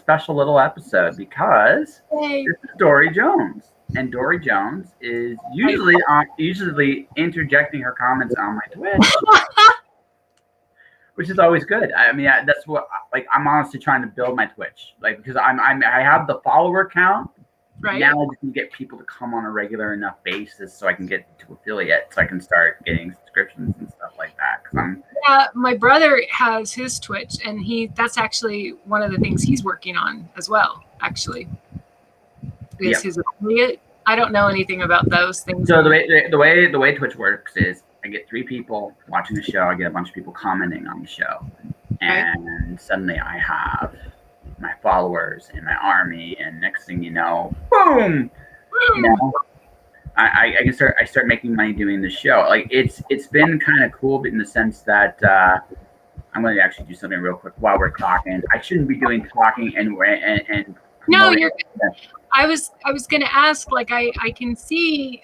special little episode because Hey. this is Dori Jones. And Dori Jones is usually interjecting her comments on my Twitch, which is always good. I mean, that's what I'm honestly trying to build my Twitch, because I have the follower count. Right. Now I just need to get people to come on a regular enough basis so I can get to affiliate, so I can start getting subscriptions and stuff like that. Yeah, my brother has his Twitch, and that's actually one of the things he's working on as well. Actually, is his affiliate. I don't know anything about those things. So the way Twitch works is I get 3 people watching the show, I get a bunch of people commenting on the show, and suddenly I have my followers and my army, and next thing you know, boom! You know, I start making money doing the show. It's been kind of cool in the sense that I'm going to actually do something real quick while we're talking. I shouldn't be doing talking and no, you're. I was going to ask. I can see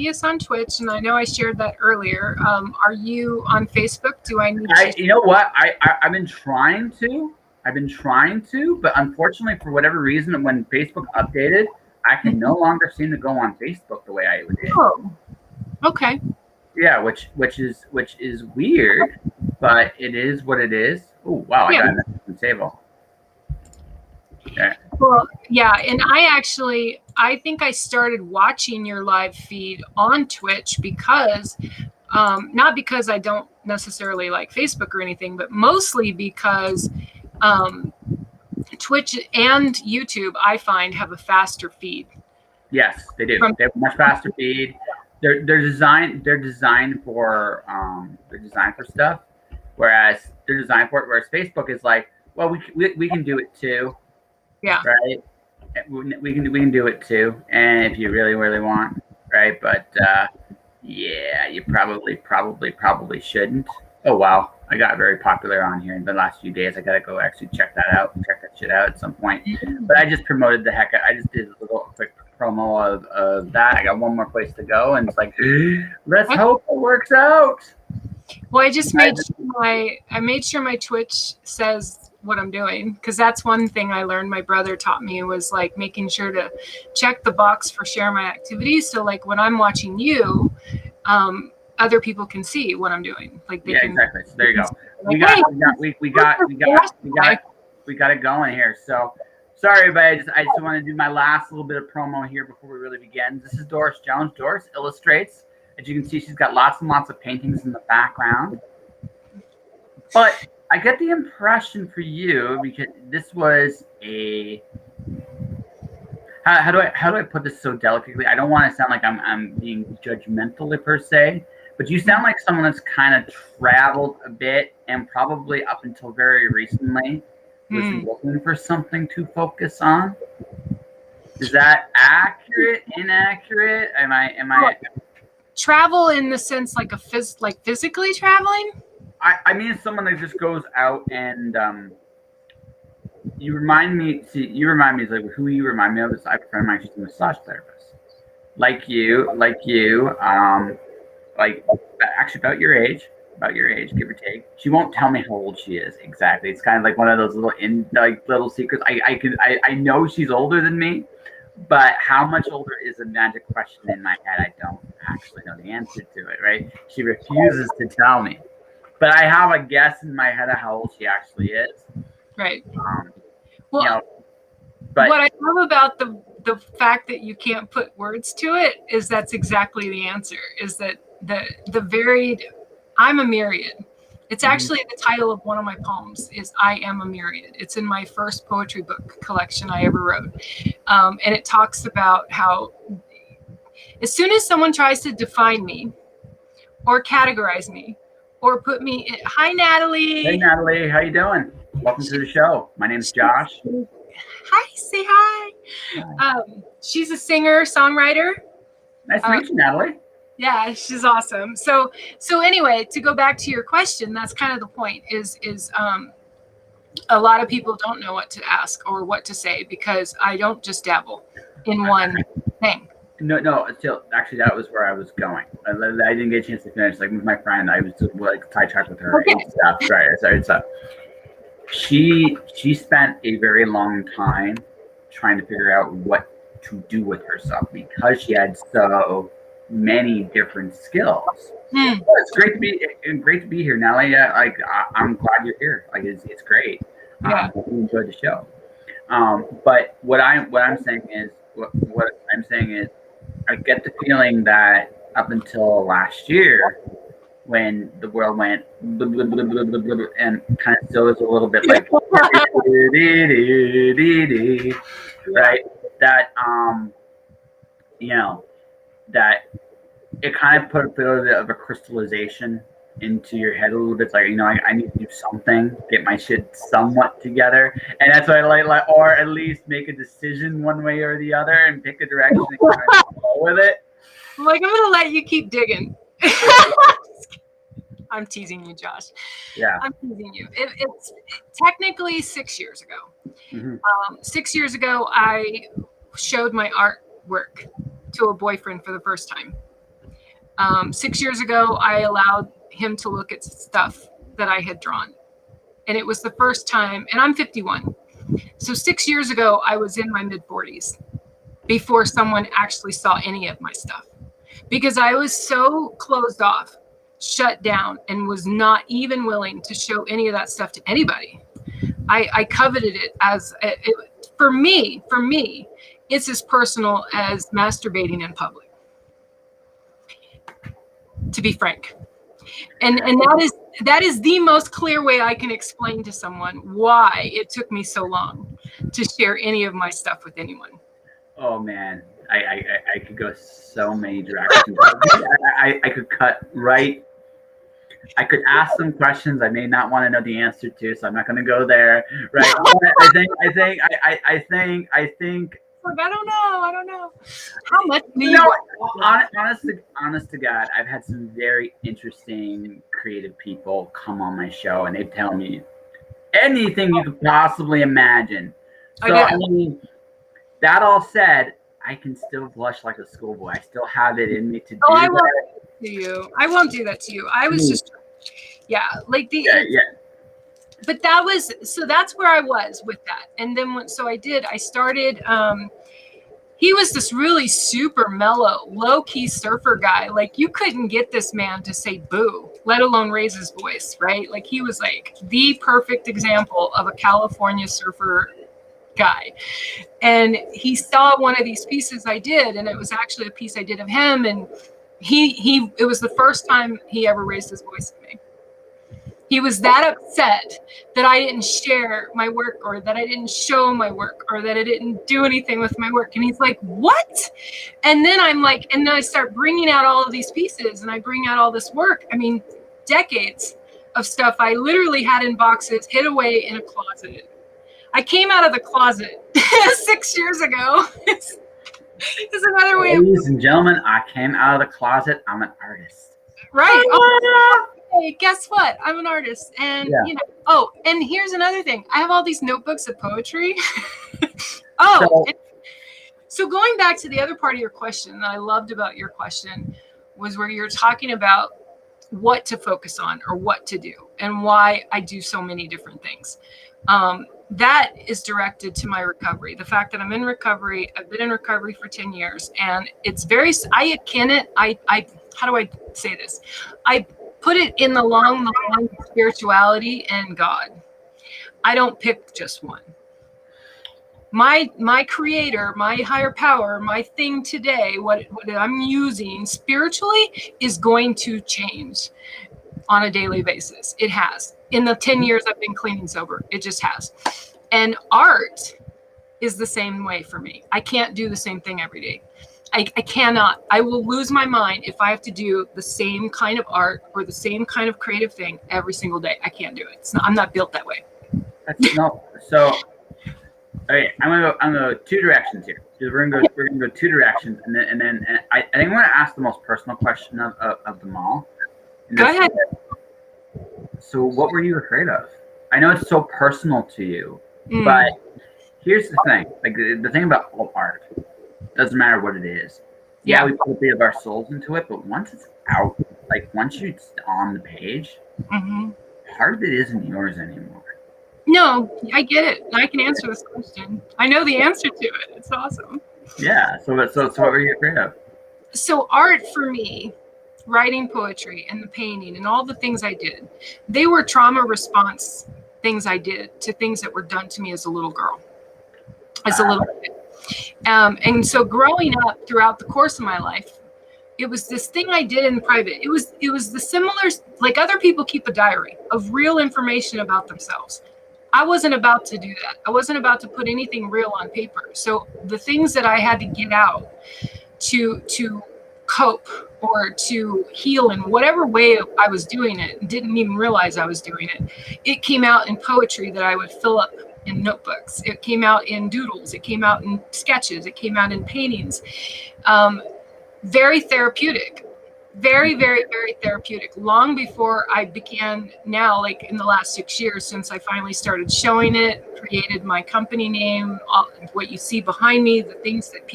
us on Twitch, and I know I shared that earlier. Are you on Facebook? Do I need to? You know what? I've been trying to. But unfortunately, for whatever reason, when Facebook updated, I can no longer seem to go on Facebook the way I did. Oh, okay. Yeah, which is weird, but it is what it is. Oh wow, I got a message from Sable. Okay. Well, yeah, and I think I started watching your live feed on Twitch because, not because I don't necessarily like Facebook or anything, but mostly because Twitch and YouTube, I find, have a faster feed. Yes, they do. They have a much faster feed. They're designed for stuff, whereas Facebook is like, well, we can do it too. Yeah. Right. We can do it too, and if you really want, right? But yeah, you probably shouldn't. Oh wow, I got very popular on here in the last few days. I gotta go actually check that shit out at some point. But I just promoted the heck. I just did a little quick promo of that. I got one more place to go, and it's like, let's hope it works out. Well, I just made sure my Twitch says what I'm doing, because that's one thing I learned. My brother taught me was making sure to check the box for share my activities. So when I'm watching you, other people can see what I'm doing. Exactly. So there you go. We got it going here. So sorry, but I just want to do my last little bit of promo here before we really begin. This is Doris Jones. Doris illustrates. As you can see, she's got lots and lots of paintings in the background. But I get the impression for you, because this was a how do I put this so delicately? I don't want to sound like I'm being judgmental per se, but you sound like someone that's kind of traveled a bit and probably up until very recently was looking for something to focus on. Is that accurate? Inaccurate? Am I travel in the sense physically traveling? I mean someone that just goes out and you remind me who you remind me of is I have a friend of mine, she's a massage therapist. Like you, actually about your age, give or take. She won't tell me how old she is exactly. It's kind of like one of those little secrets. I know she's older than me, but how much older is a magic question in my head? I don't actually know the answer to it, right? She refuses to tell me. But I have a guess in my head of how old she actually is. Right. But what I love about the fact that you can't put words to it is that's exactly the answer. Is that the varied? I'm a myriad. It's actually the title of one of my poems. Is I am a myriad. It's in my first poetry book collection I ever wrote, and it talks about how as soon as someone tries to define me or categorize me, or put me in. Hi, Natalie. Hey, Natalie. How you doing? Welcome to the show. My name's Josh. Hi. Say hi. She's a singer, songwriter. Nice to meet you, Natalie. Yeah, she's awesome. So anyway, to go back to your question, that's kind of the point. Is a lot of people don't know what to ask or what to say because I don't just dabble in one thing. No. Actually, that was where I was going. I didn't get a chance to finish. With my friend, I was like tie track with her and stuff. Sorry. So she spent a very long time trying to figure out what to do with herself because she had so many different skills. Hmm. Well, it's great to be here, Nelly. I'm glad you're here. Like it's great. Yeah. I enjoyed the show. But what I'm saying is I get the feeling that up until last year, when the world went blah, blah, blah, blah, blah, blah, and kind of still is a little bit like right, that you know that it kind of put a bit of a crystallization into your head a little bit. It's like, I need to do something, get my shit somewhat together, and that's why I like, or at least make a decision one way or the other and pick a direction and kind of go with it. I'm like, I'm gonna let you keep digging. I'm teasing you, Josh. Yeah, I'm teasing you. It's technically 6 years ago. mm-hmm. 6 years ago, I showed my artwork to a boyfriend for the first time. 6 years ago, I allowed him to look at stuff that I had drawn. And it was the first time, and I'm 51. So 6 years ago, I was in my mid-40s before someone actually saw any of my stuff. Because I was so closed off, shut down, and was not even willing to show any of that stuff to anybody. I coveted it for me, it's as personal as masturbating in public, to be frank. And that is the most clear way I can explain to someone why it took me so long to share any of my stuff with anyone. Oh man, I could go so many directions. I could cut right. I could ask some questions I may not want to know the answer to, so I'm not going to go there. Right? I think. Like, I don't know. How much do you? Honest to God, I've had some very interesting creative people come on my show, and they tell me anything you could possibly imagine. So I mean, that all said, I can still blush like a schoolboy. I still have it in me to do I that. won't do you. I won't do that to you. I was just, like the. Yeah. But that's where I was with that. And then I started, he was this really super mellow, low key surfer guy. Like you couldn't get this man to say boo, let alone raise his voice, right? Like he was like the perfect example of a California surfer guy. And he saw one of these pieces I did, and it was actually a piece I did of him. And it was the first time he ever raised his voice to me. He was that upset that I didn't share my work, or that I didn't show my work, or that I didn't do anything with my work. And he's like, what? And then and then I start bringing out all of these pieces, and I bring out all this work. I mean, decades of stuff I literally had in boxes, hid away in a closet. I came out of the closet 6 years ago. It's another way. Ladies and gentlemen, I came out of the closet. I'm an artist. Right. Oh, hey, guess what? I'm an artist. And, and here's another thing. I have all these notebooks of poetry. So going back to the other part of your question that I loved about your question was where you're talking about what to focus on or what to do and why I do so many different things. That is directed to my recovery. The fact that I'm in recovery, I've been in recovery for 10 years, and it's how do I say this? I put it in the long line of spirituality and God. I don't pick just one. My creator, my higher power, my thing today, what I'm using spiritually is going to change on a daily basis. It has. In the 10 years I've been clean and sober, it just has. And art is the same way for me. I can't do the same thing every day. I cannot. I will lose my mind if I have to do the same kind of art or the same kind of creative thing every single day. I can't do it. I'm not built that way. So, okay, I'm gonna go two directions here. We're gonna go two directions, and then I think I'm gonna ask the most personal question of them all. Go ahead. So, what were you afraid of? I know it's so personal to you, but here's the thing. Like the thing about all art, doesn't matter what it is. Yeah, we put a bit of our souls into it, but once it's out, like once it's on the page, part of it isn't yours anymore. No, I get it. I can answer this question. I know the answer to it. It's awesome. Yeah. So what were you afraid of? So art for me, writing poetry and the painting and all the things I did, they were trauma response things I did to things that were done to me as a little girl, as a little kid. And so growing up throughout the course of my life, it was this thing I did in private. It was the similar, like other people keep a diary of real information about themselves. I wasn't about to do that. I wasn't about to put anything real on paper. So the things that I had to get out to cope or to heal in whatever way I was doing it, didn't even realize I was doing it. It came out in poetry that I would fill up in notebooks. It came out in doodles. It came out in sketches. It came out in paintings. Very therapeutic. Very, very, very therapeutic. Long before I began now, like in the last 6 years, since I finally started showing it, created my company name, what you see behind me, the things that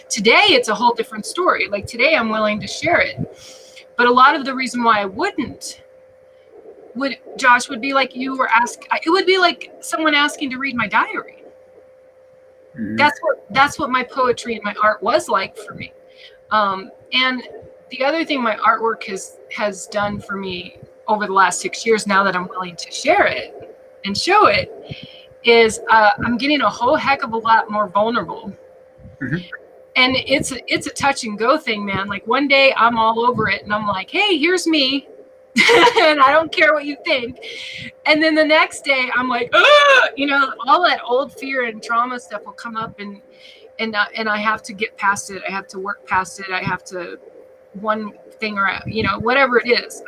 today it's a whole different story. Like today I'm willing to share it. But a lot of the reason why I wouldn't, Josh, would be like you were asking, it would be like someone asking to read my diary. Mm-hmm. That's what my poetry and my art was like for me. And the other thing my artwork has done for me over the last 6 years, now that I'm willing to share it and show it, is I'm getting a whole heck of a lot more vulnerable. Mm-hmm. And it's a touch and go thing, man. Like one day I'm all over it and I'm like, hey, here's me. And I don't care what you think. And then the next day I'm like, all that old fear and trauma stuff will come up and I have to get past it. I have to work past it. I have to one thing or whatever it is,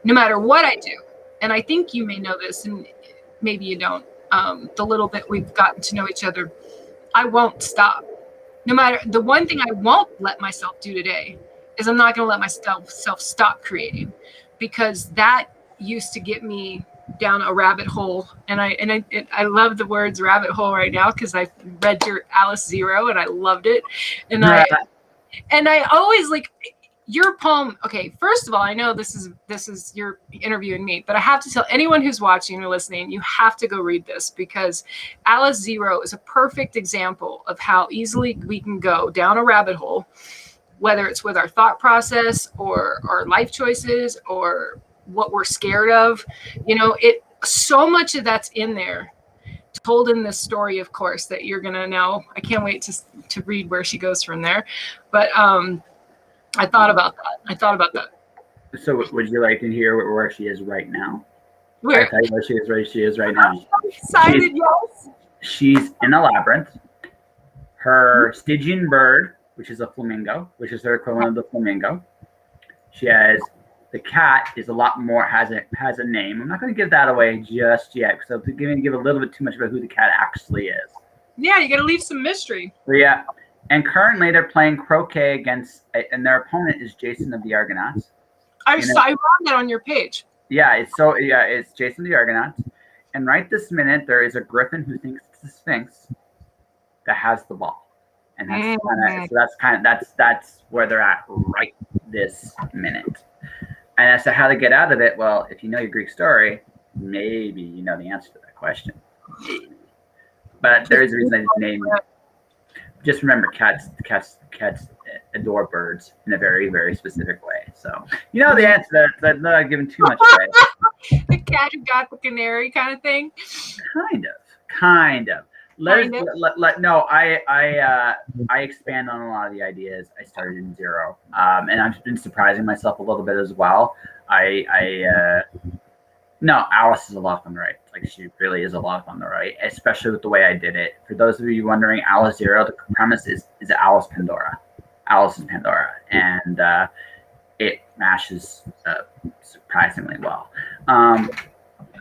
no matter what I do. And I think you may know this and maybe you don't, the little bit we've gotten to know each other, I won't stop. No matter, the one thing I won't let myself do today is I'm not going to let myself stop creating, because that used to get me down a rabbit hole. And I love the words rabbit hole right now, because I read your Alice Zero and I loved it. And I always like your poem. Okay, first of all, I know this is you're interviewing me, but I have to tell anyone who's watching or listening, you have to go read this, because Alice Zero is a perfect example of how easily we can go down a rabbit hole, whether it's with our thought process or our life choices or what we're scared of. So much of that's in there, told in this story, of course, that you're gonna now. I can't wait to read where she goes from there. But I thought about that. So would you like to hear where she is right now? Where? I tell you where she is right now. I'm so excited, yes. She's in a labyrinth. Her Stygian bird, which is a flamingo, which is her equivalent of the flamingo. She has the cat is a lot more, has a name. I'm not going to give that away just yet, because I'm going to give a little bit too much about who the cat actually is. Yeah, you got to leave some mystery. Yeah, and currently they're playing croquet against, and their opponent is Jason of the Argonauts. I read that on your page. Yeah, it's Jason the Argonauts, and right this minute there is a griffin who thinks it's the Sphinx that has the ball. And that's where they're at right this minute. And as to how to get out of it, well, if you know your Greek story, maybe you know the answer to that question. Maybe. But there is a reason I just named it. Just remember, cats adore birds in a very, very specific way. So you know the answer. That's not giving too much away. The cat who got the canary kind of thing. Kind of. I expand on a lot of the ideas. I started in zero, and I've been surprising myself a little bit as well. No, Alice is a lock on the right. Like, she really is a lock on the right, especially with the way I did it. For those of you wondering, Alice Zero, the premise is Alice Pandora. Alice is Pandora, and it matches surprisingly well.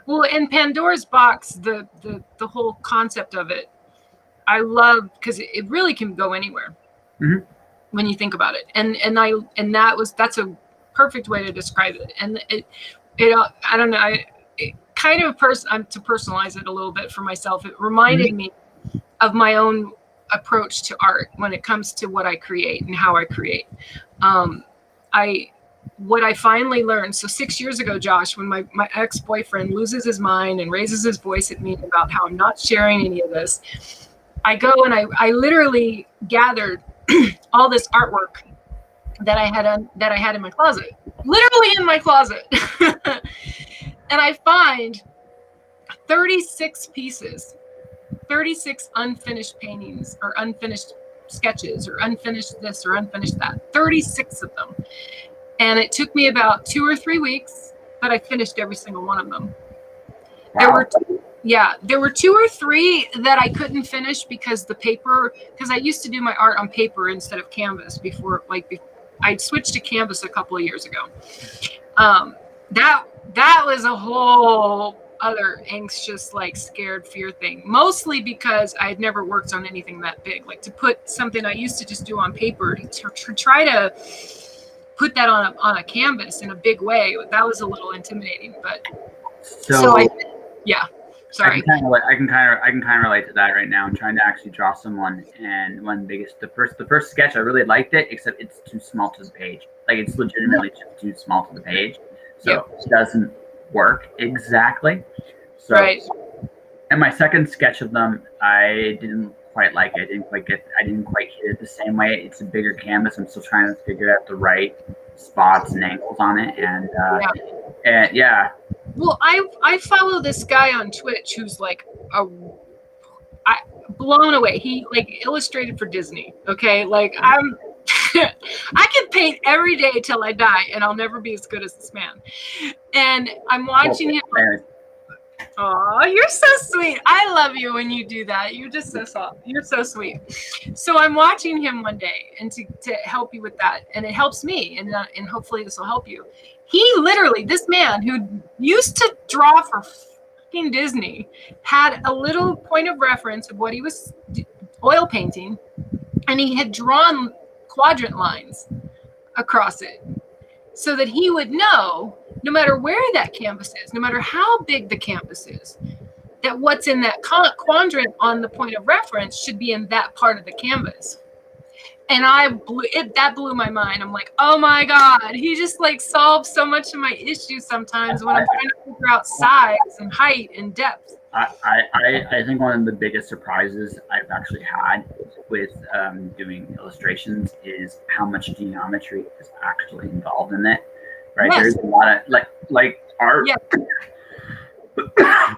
Well, in Pandora's box, the whole concept of it, I love, because it really can go anywhere when you think about it. And that's a perfect way to describe it. And it I don't know, kind of to personalize it a little bit for myself. It reminded me of my own approach to art when it comes to what I create and how I create. what I finally learned, so 6 years ago, Josh, when my ex-boyfriend loses his mind and raises his voice at me about how I'm not sharing any of this, I go and I literally gathered all this artwork that I had in my closet, literally in my closet. And I find 36 pieces, 36 unfinished paintings or unfinished sketches or unfinished this or unfinished that, 36 of them. And it took me about 2 or 3 weeks, but I finished every single one of them. Wow. There were 2 or 3 that I couldn't finish because I used to do my art on paper instead of canvas before I switched to canvas a couple of years ago. That was a whole other anxious, like scared fear thing, mostly because I had never worked on anything that big. Like to put something I used to just do on paper to try to put that on a canvas in a big way, that was a little intimidating. But sorry. I can kind of relate to that right now. I'm trying to actually draw someone, and the first sketch I really liked it, except it's too small to the page. Like it's legitimately just too small to the page, so it doesn't work exactly. So, right. And my second sketch of them, I didn't quite like it. I didn't quite hit it the same way. It's a bigger canvas. I'm still trying to figure out the right spots and angles on it, and Well, I follow this guy on Twitch who's like blown away. He like illustrated for Disney. Okay, like I can paint every day till I die, and I'll never be as good as this man. And I'm watching him. Oh, you're so sweet. I love you when you do that. You're just so soft. You're so sweet. So I'm watching him one day, and to help you with that, and it helps me, and hopefully this will help you. He literally, this man who used to draw for fucking Disney, had a little point of reference of what he was oil painting, and he had drawn quadrant lines across it so that he would know, no matter where that canvas is, no matter how big the canvas is, that what's in that quadrant on the point of reference should be in that part of the canvas. And that blew my mind. I'm like, oh my God, he just like solves so much of my issues sometimes when I'm trying to figure out size and height and depth. I think one of the biggest surprises I've actually had with doing illustrations is how much geometry is actually involved in it. Right? Yes. There's a lot of like art. Yes.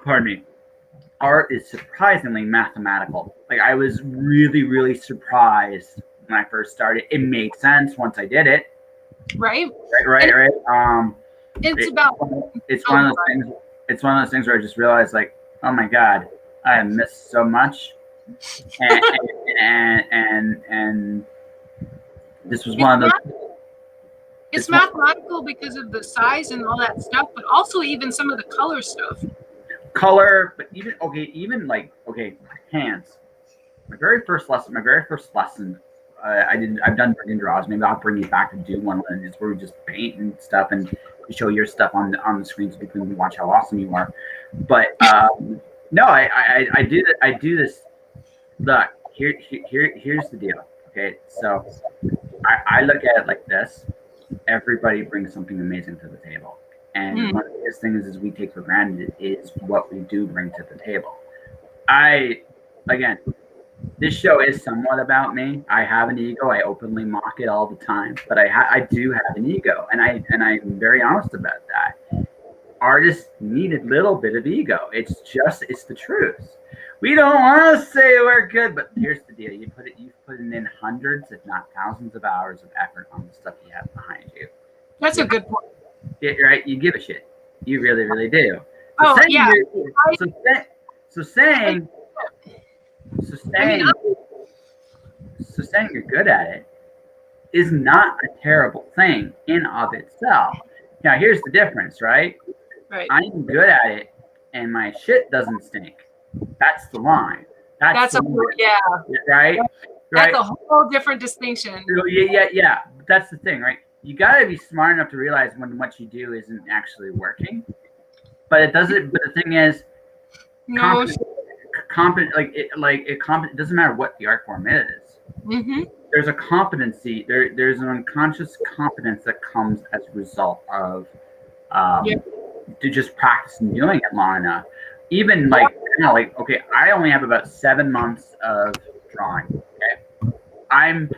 Pardon me. Art is surprisingly mathematical. Like I was really, really surprised when I first started. It made sense once I did it. Right. Right. It's one of those things. It's one of those things where I just realized, like, oh my God, I have missed so much, and this was one of those. It's mathematical because of the size and all that stuff, but also even some of the color stuff. But hands. My very first lesson. I've done friggin' draws. Maybe I'll bring you back to do one of these where we just paint and stuff and show your stuff on the screen so people can watch how awesome you are. But no, I do this. Look, here's the deal. Okay, so I look at it like this. Everybody brings something amazing to the table, and one of the biggest things is we take for granted is what we do bring to the table. This show is somewhat about me. I have an ego. I openly mock it all the time, but I do have an ego, and I'm very honest about that. Artists need a little bit of ego. It's the truth. We don't want to say we're good, but here's the deal: you've put in hundreds, if not thousands, of hours of effort on the stuff you have behind you. That's a good point. Yeah, right? You give a shit. You really, really do. So saying you're good at it is not a terrible thing in of itself. Now, here's the difference, right? Right. I'm good at it, and my shit doesn't stink. That's the line. That's right. That's a whole different distinction. Yeah. That's the thing, right? You gotta be smart enough to realize when what you do isn't actually working. But it doesn't. But the thing is, it doesn't matter what the art form is. Mm-hmm. there's a competency, there's an unconscious competence that comes as a result of to just practicing doing it long enough. Even like now, like, okay, I only have about 7 months of drawing. Okay, I'm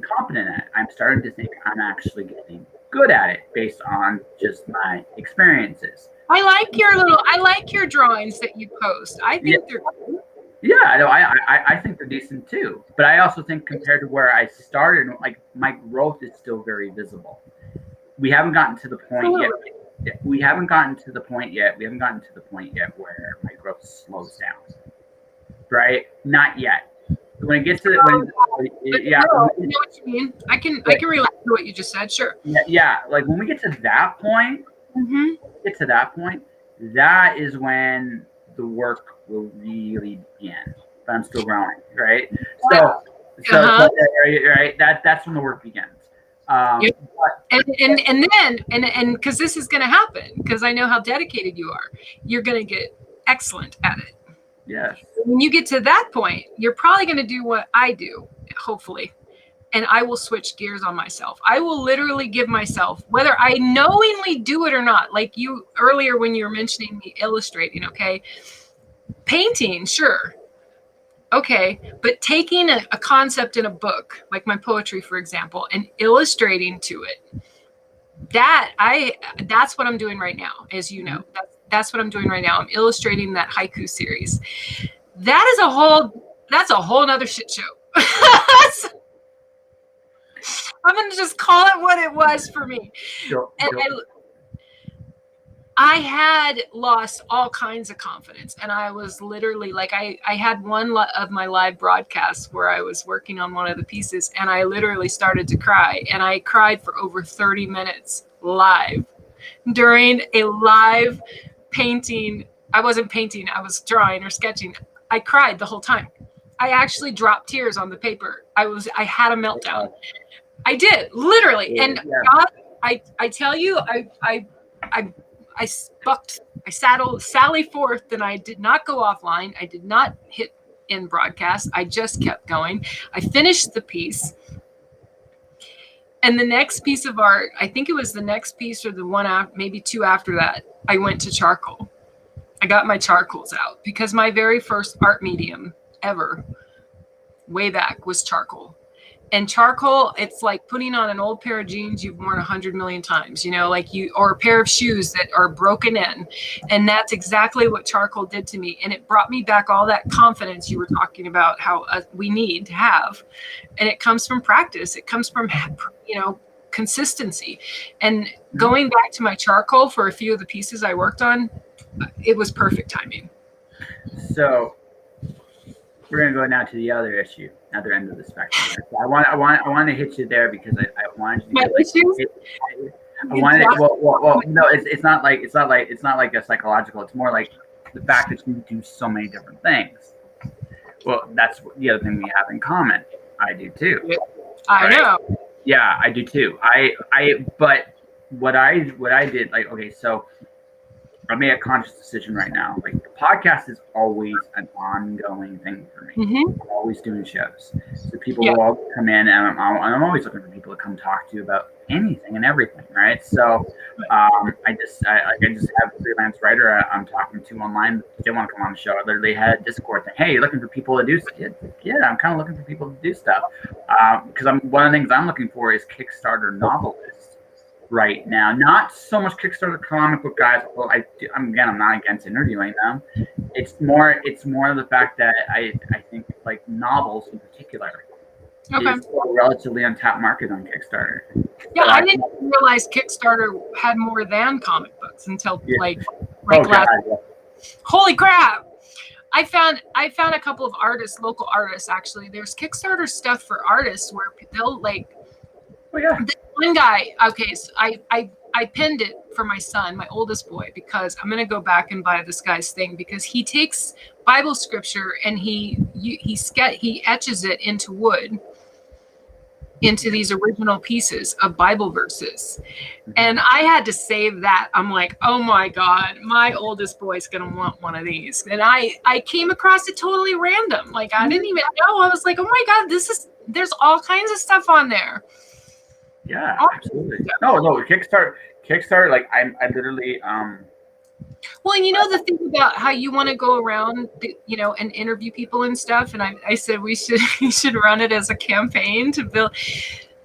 competent at it. I'm starting to think I'm actually getting good at it based on just my experiences. I like your drawings that you post. I think they're cool. Yeah, no, I think they're decent too. But I also think compared to where I started, like, my growth is still very visible. We haven't gotten to the point yet. We haven't gotten to the point yet where my growth slows down. Right? Not yet. When it gets to I know what you mean. I can relate to what you just said. Sure. Yeah. Like when we get to that point, that is when the work will really begin. But I'm still growing, right? So right. That's when the work begins. And then because this is going to happen, because I know how dedicated you are, you're going to get excellent at it. Yes. When you get to that point, you're probably going to do what I do, hopefully, and I will switch gears on myself. I will literally give myself, whether I knowingly do it or not, like you earlier when you were mentioning me illustrating, okay, painting, sure. Okay, but taking a concept in a book, like my poetry, for example, and illustrating to it, that's what I'm doing right now, as you know. That's what I'm doing right now. I'm illustrating that haiku series. That's a whole nother shit show. I'm gonna just call it what it was for me. Sure. I had lost all kinds of confidence, and I was literally like, I had one of my live broadcasts where I was working on one of the pieces, and I literally started to cry, and I cried for over 30 minutes live during a live painting. I wasn't painting, I was drawing or sketching. I cried the whole time. I actually dropped tears on the paper. I had a meltdown. I did, literally. And God, I tell you, I sally forth, and I did not go offline. I did not hit end broadcast. I just kept going. I finished the piece. And the next piece of art, I think it was the next piece or the one after, maybe two after that, I went to charcoal. I got my charcoals out because my very first art medium ever, way back, was charcoal. And charcoal, it's like putting on an old pair of jeans you've worn 100 million times, or a pair of shoes that are broken in. And that's exactly what charcoal did to me. And it brought me back all that confidence you were talking about, how we need to have. And it comes from practice. It comes from, consistency. And going back to my charcoal for a few of the pieces I worked on, it was perfect timing. So we're going to go now to the other issue, other end of the spectrum. So I want to hit you there because I wanted you to it's not like a psychological. It's more like the fact that you do so many different things. Well, that's the other thing we have in common. I do too. I know. Yeah, I do too. But what I did, like, okay, so I made a conscious decision right now. Like, the podcast is always an ongoing thing for me. Mm-hmm. I'm always doing shows, so people will all come in, and I'm always looking for people to come talk to you about anything and everything, right? So, I just have a freelance writer I'm talking to online. They want to come on the show. I literally had a Discord thing. Hey, you're looking for people to do stuff? Yeah, I'm kind of looking for people to do stuff because one of the things I'm looking for is Kickstarter novelists. Right now, not so much Kickstarter comic book guys. Well, I'm not against interviewing them. It's more of the fact that I think like novels in particular is a relatively untapped market on Kickstarter. Yeah, I didn't realize Kickstarter had more than comic books until Holy crap! I found a couple of artists, local artists actually. There's Kickstarter stuff for artists where they'll like. Oh yeah. One guy, okay, so I pinned it for my son, my oldest boy, because I'm gonna go back and buy this guy's thing because he takes Bible scripture and he etches it into wood, into these original pieces of Bible verses. And I had to save that. I'm like, oh my God, my oldest boy's going to want one of these. And I came across it totally random. Like, I didn't even know. I was like, oh my God, there's all kinds of stuff on there. Yeah, absolutely. No, Kickstart, like I literally, well, and you know the thing about how you want to go around, and interview people and stuff. And I said we should run it as a campaign to build.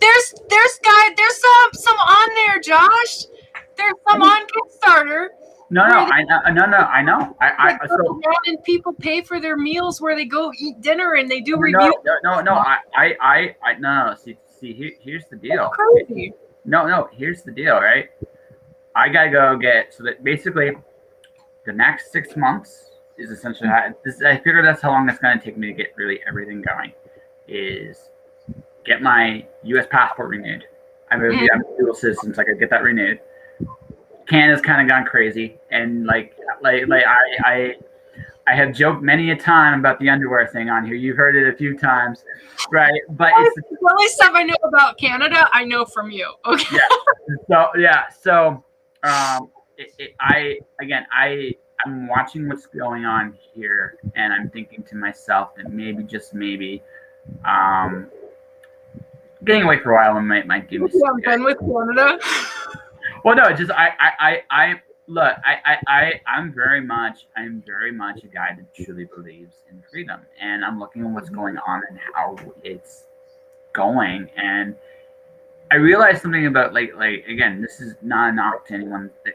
There's some on there, Josh. There's some on Kickstarter. I know. And people pay for their meals where they go eat dinner and they do reviews. No. See, here's the deal. That's crazy. No, here's the deal, right? I gotta go get so that basically the next 6 months is essentially I figure that's how long it's gonna take me to get really everything going. Is get my U.S. passport renewed. I'm a dual citizen, so I could get that renewed. Canada's kind of gone crazy, and like I have joked many a time about the underwear thing on here. You've heard it a few times, right? But it's the only stuff I know about Canada, I know from you. Okay. So I'm watching what's going on here, and I'm thinking to myself that maybe, just maybe, getting away for a while might do me. I'm done with Canada. Well, no, just I'm very much a guy that truly believes in freedom, and I'm looking at what's going on and how it's going, and I realized something about like again, this is not a knock to anyone. That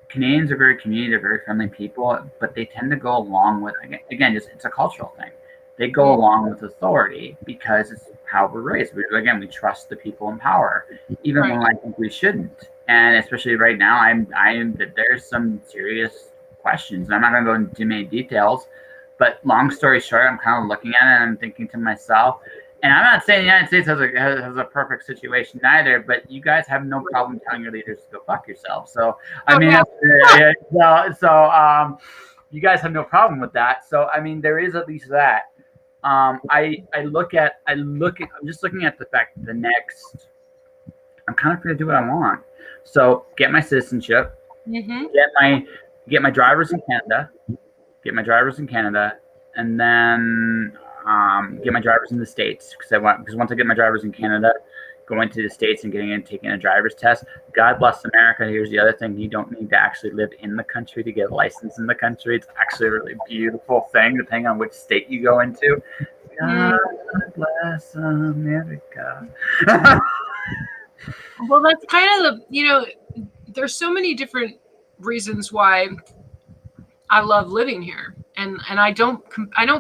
Canadians are very community, they're very friendly people, but they tend to go along with again, it's a cultural thing. They go along with authority because it's how we're raised. We trust the people in power, even when I think we shouldn't. And especially right now, there's some serious questions. And I'm not going to go into too many details, but long story short, I'm kind of looking at it and I'm thinking to myself, and I'm not saying the United States has a perfect situation either, but you guys have no problem telling your leaders to go fuck yourselves. So you guys have no problem with that. So I mean, there is at least that. I'm just looking at the fact that I'm kind of free to do what I want. So get my citizenship, get my drivers in Canada, and then get my drivers in the States because once I get my drivers in Canada, going to the States and taking a driver's test. God bless America. Here's the other thing: you don't need to actually live in the country to get a license in the country. It's actually a really beautiful thing, depending on which state you go into. God bless America. Well, that's kind of there's so many different reasons why I love living here, and I don't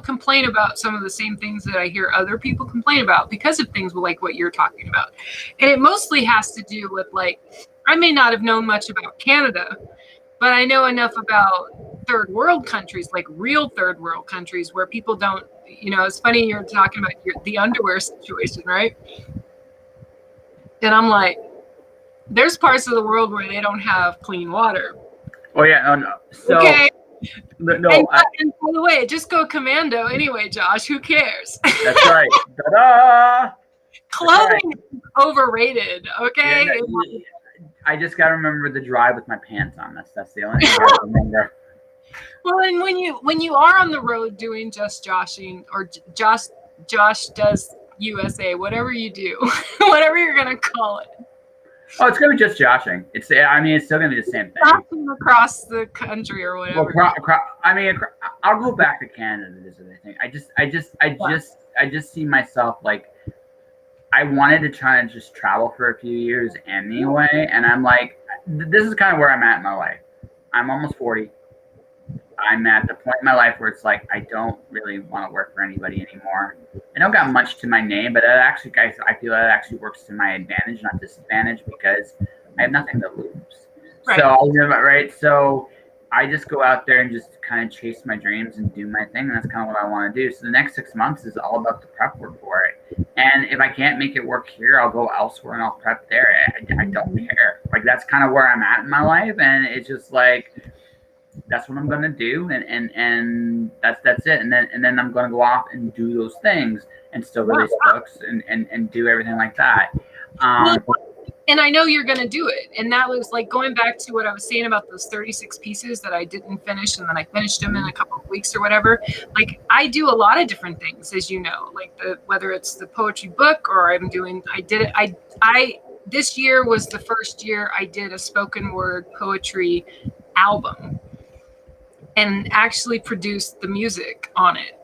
complain about some of the same things that I hear other people complain about because of things like what you're talking about, and it mostly has to do with I may not have known much about Canada, but I know enough about third world countries, like real third world countries where people don't. It's funny you're talking about the underwear situation, right? And I'm like, there's parts of the world where they don't have clean water. Oh yeah, no. So, okay. No. And by the way, just go commando anyway, Josh. Who cares? That's right. Ta-da! Clothing is overrated. Okay. Yeah, I just gotta remember the drive with my pants on. That's the only thing I remember. Well, and when you are on the road doing just joshing or Josh does USA, whatever you do, whatever you're gonna call it. Oh, it's gonna be just joshing. It's still gonna be the same thing. Joshing across the country or whatever. Well, I'll go back to Canada to visit. I think I just see myself like I wanted to try and just travel for a few years anyway, and I'm like, this is kind of where I'm at in my life. I'm almost 40. I'm at the point in my life where it's like I don't really want to work for anybody anymore. I don't got much to my name, but I feel that actually works to my advantage, not disadvantage, because I have nothing to lose. Right. So I just go out there and just kind of chase my dreams and do my thing, and that's kind of what I want to do. So the next 6 months is all about the prep work for it. And if I can't make it work here, I'll go elsewhere and I'll prep there. I don't care. Like that's kind of where I'm at in my life, and it's just like that's what I'm going to do. And that's it. And then I'm going to go off and do those things and still release books and do everything like that. And I know you're going to do it. And that was like going back to what I was saying about those 36 pieces that I didn't finish. And then I finished them in a couple of weeks or whatever. Like I do a lot of different things, as you know, like whether it's the poetry book or this year was the first year I did a spoken word poetry album and actually produced the music on it.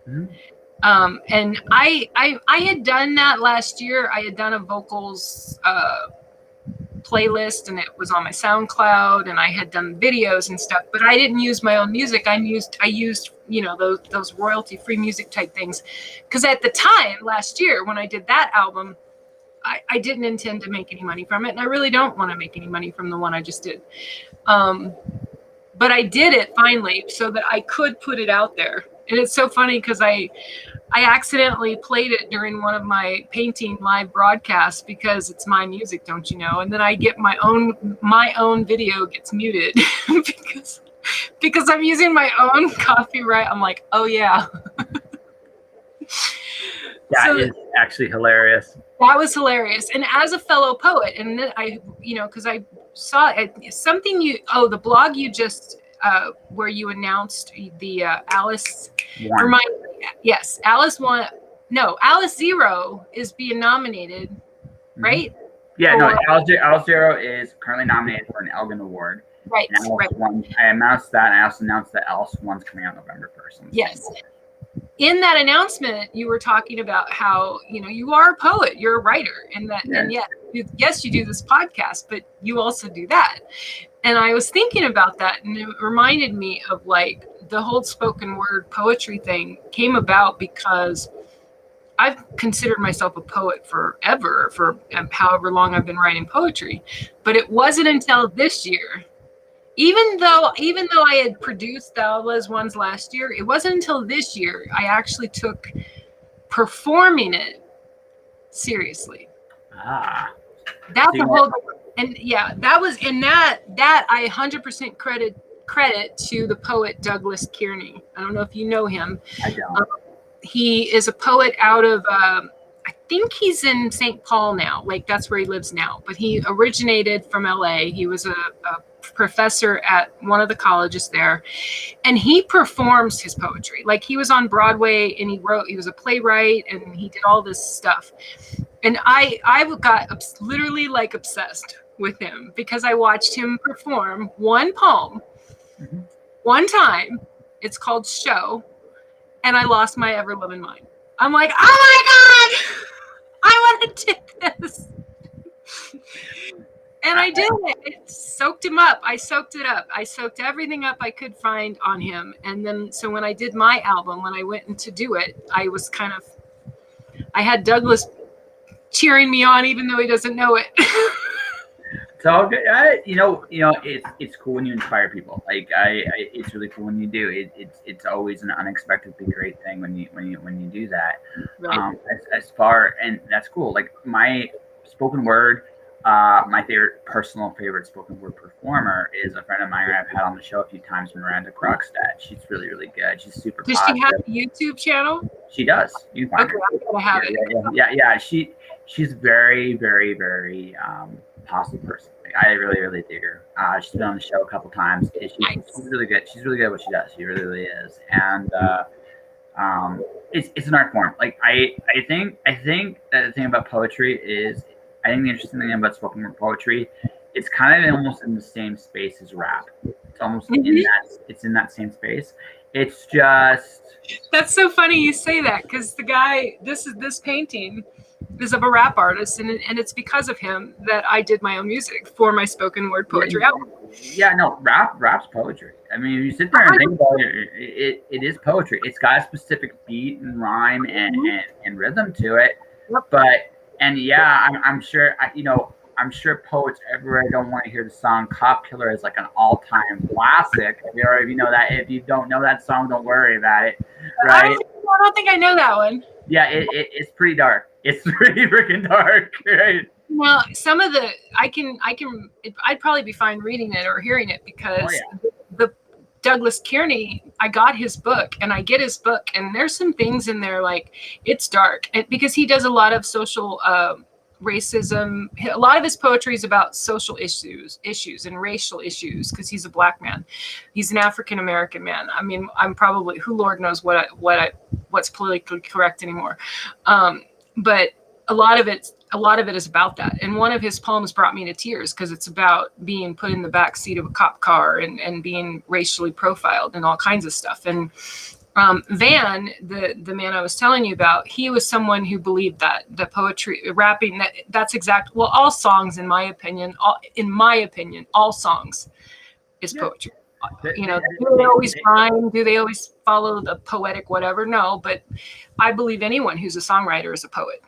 Mm-hmm. And I had done that last year. I had done a vocals playlist, and it was on my SoundCloud, and I had done videos and stuff, but I didn't use my own music. I used those royalty-free music type things, because at the time last year when I did that album, I didn't intend to make any money from it, and I really don't want to make any money from the one I just did. But I did it finally so that I could put it out there. And it's so funny because I accidentally played it during one of my painting live broadcasts because it's my music, don't you know? And then I get my own video gets muted because I'm using my own copyright. I'm like, oh yeah. That is actually hilarious. That was hilarious. And as a fellow poet, and then because I saw something the blog you just where you announced the Alice one. Alice Zero is being nominated, right? Yeah, Alice Zero is currently nominated for an Elgin Award. Right. I announced that, and I also announced that Alice One's coming out November 1st. Yes. In that announcement, you were talking about how, you are a poet, you're a writer, and yes, you do this podcast, but you also do that. And I was thinking about that, and it reminded me of like the whole spoken word poetry thing came about because I've considered myself a poet forever, for however long I've been writing poetry. But it wasn't until this year, even though I had produced the Alves ones last year, it wasn't until this year I actually took performing it seriously. That's a whole. And yeah, that was in that I 100% credit to the poet Douglas Kearney. I don't know if you know him. I don't. He is a poet out of I think he's in St. Paul now. Like that's where he lives now. But he originated from LA. He was a professor at one of the colleges there, and he performs his poetry. Like he was on Broadway and he was a playwright and he did all this stuff. And I got literally like obsessed with him because I watched him perform one poem one time. It's called Show. And I lost my ever loving mind. I'm like, oh my God, I want to do this. And I did it. It soaked him up. I soaked it up. I soaked everything up I could find on him. And then, so when I did my album, when I went in to do it, I had Douglas cheering me on, even though he doesn't know it. So it's cool when you inspire people. Like it's really cool when you do. It's always an unexpectedly great thing when you do that. Right. And that's cool. Like my spoken word, my personal favorite spoken word performer is a friend of mine I've had on the show a few times, Miranda Krogstad. She's really, really good. She's super positive. Does she have a YouTube channel? She does. You can find her. I'm gonna have it. Yeah. She's very, very, very positive person. I really, really dig her. She's been on the show a couple times. She's really good. She's really good at what she does. She really, really is. And it's an art form. Like I think that the thing about poetry is, I think the interesting thing about spoken word poetry, it's kind of almost in the same space as rap. It's almost in that same space. It's just. That's so funny you say that, because the guy, this painting is of a rap artist, and it's because of him that I did my own music for my spoken word poetry album. Yeah, no, rap's poetry. I mean, if you sit there and think about it, it is poetry. It's got a specific beat and rhyme and rhythm to it. But I'm sure I'm sure poets everywhere don't want to hear the song "Cop Killer" as like an all-time classic. If you know that, if you don't know that song, don't worry about it. Right? I don't think I know that one. Yeah, it's pretty dark. It's pretty freaking dark, right? Well, some of the I'd probably be fine reading it or hearing it because Douglas Kearney, I got his book, and I get his book, and there's some things in there like it's dark, because he does a lot of social racism. A lot of his poetry is about social issues and racial issues, because he's a black man. He's an African American man. I mean, I'm probably, who Lord knows what's politically correct anymore. But a lot of it is about that. And one of his poems brought me to tears, because it's about being put in the back seat of a cop car and being racially profiled and all kinds of stuff. And Van, the man I was telling you about, he was someone who believed that the poetry, rapping, that's exact. Well, all songs, in my opinion, all songs is poetry. You know, do they always rhyme? Do they always follow the poetic whatever? No, but I believe anyone who's a songwriter is a poet.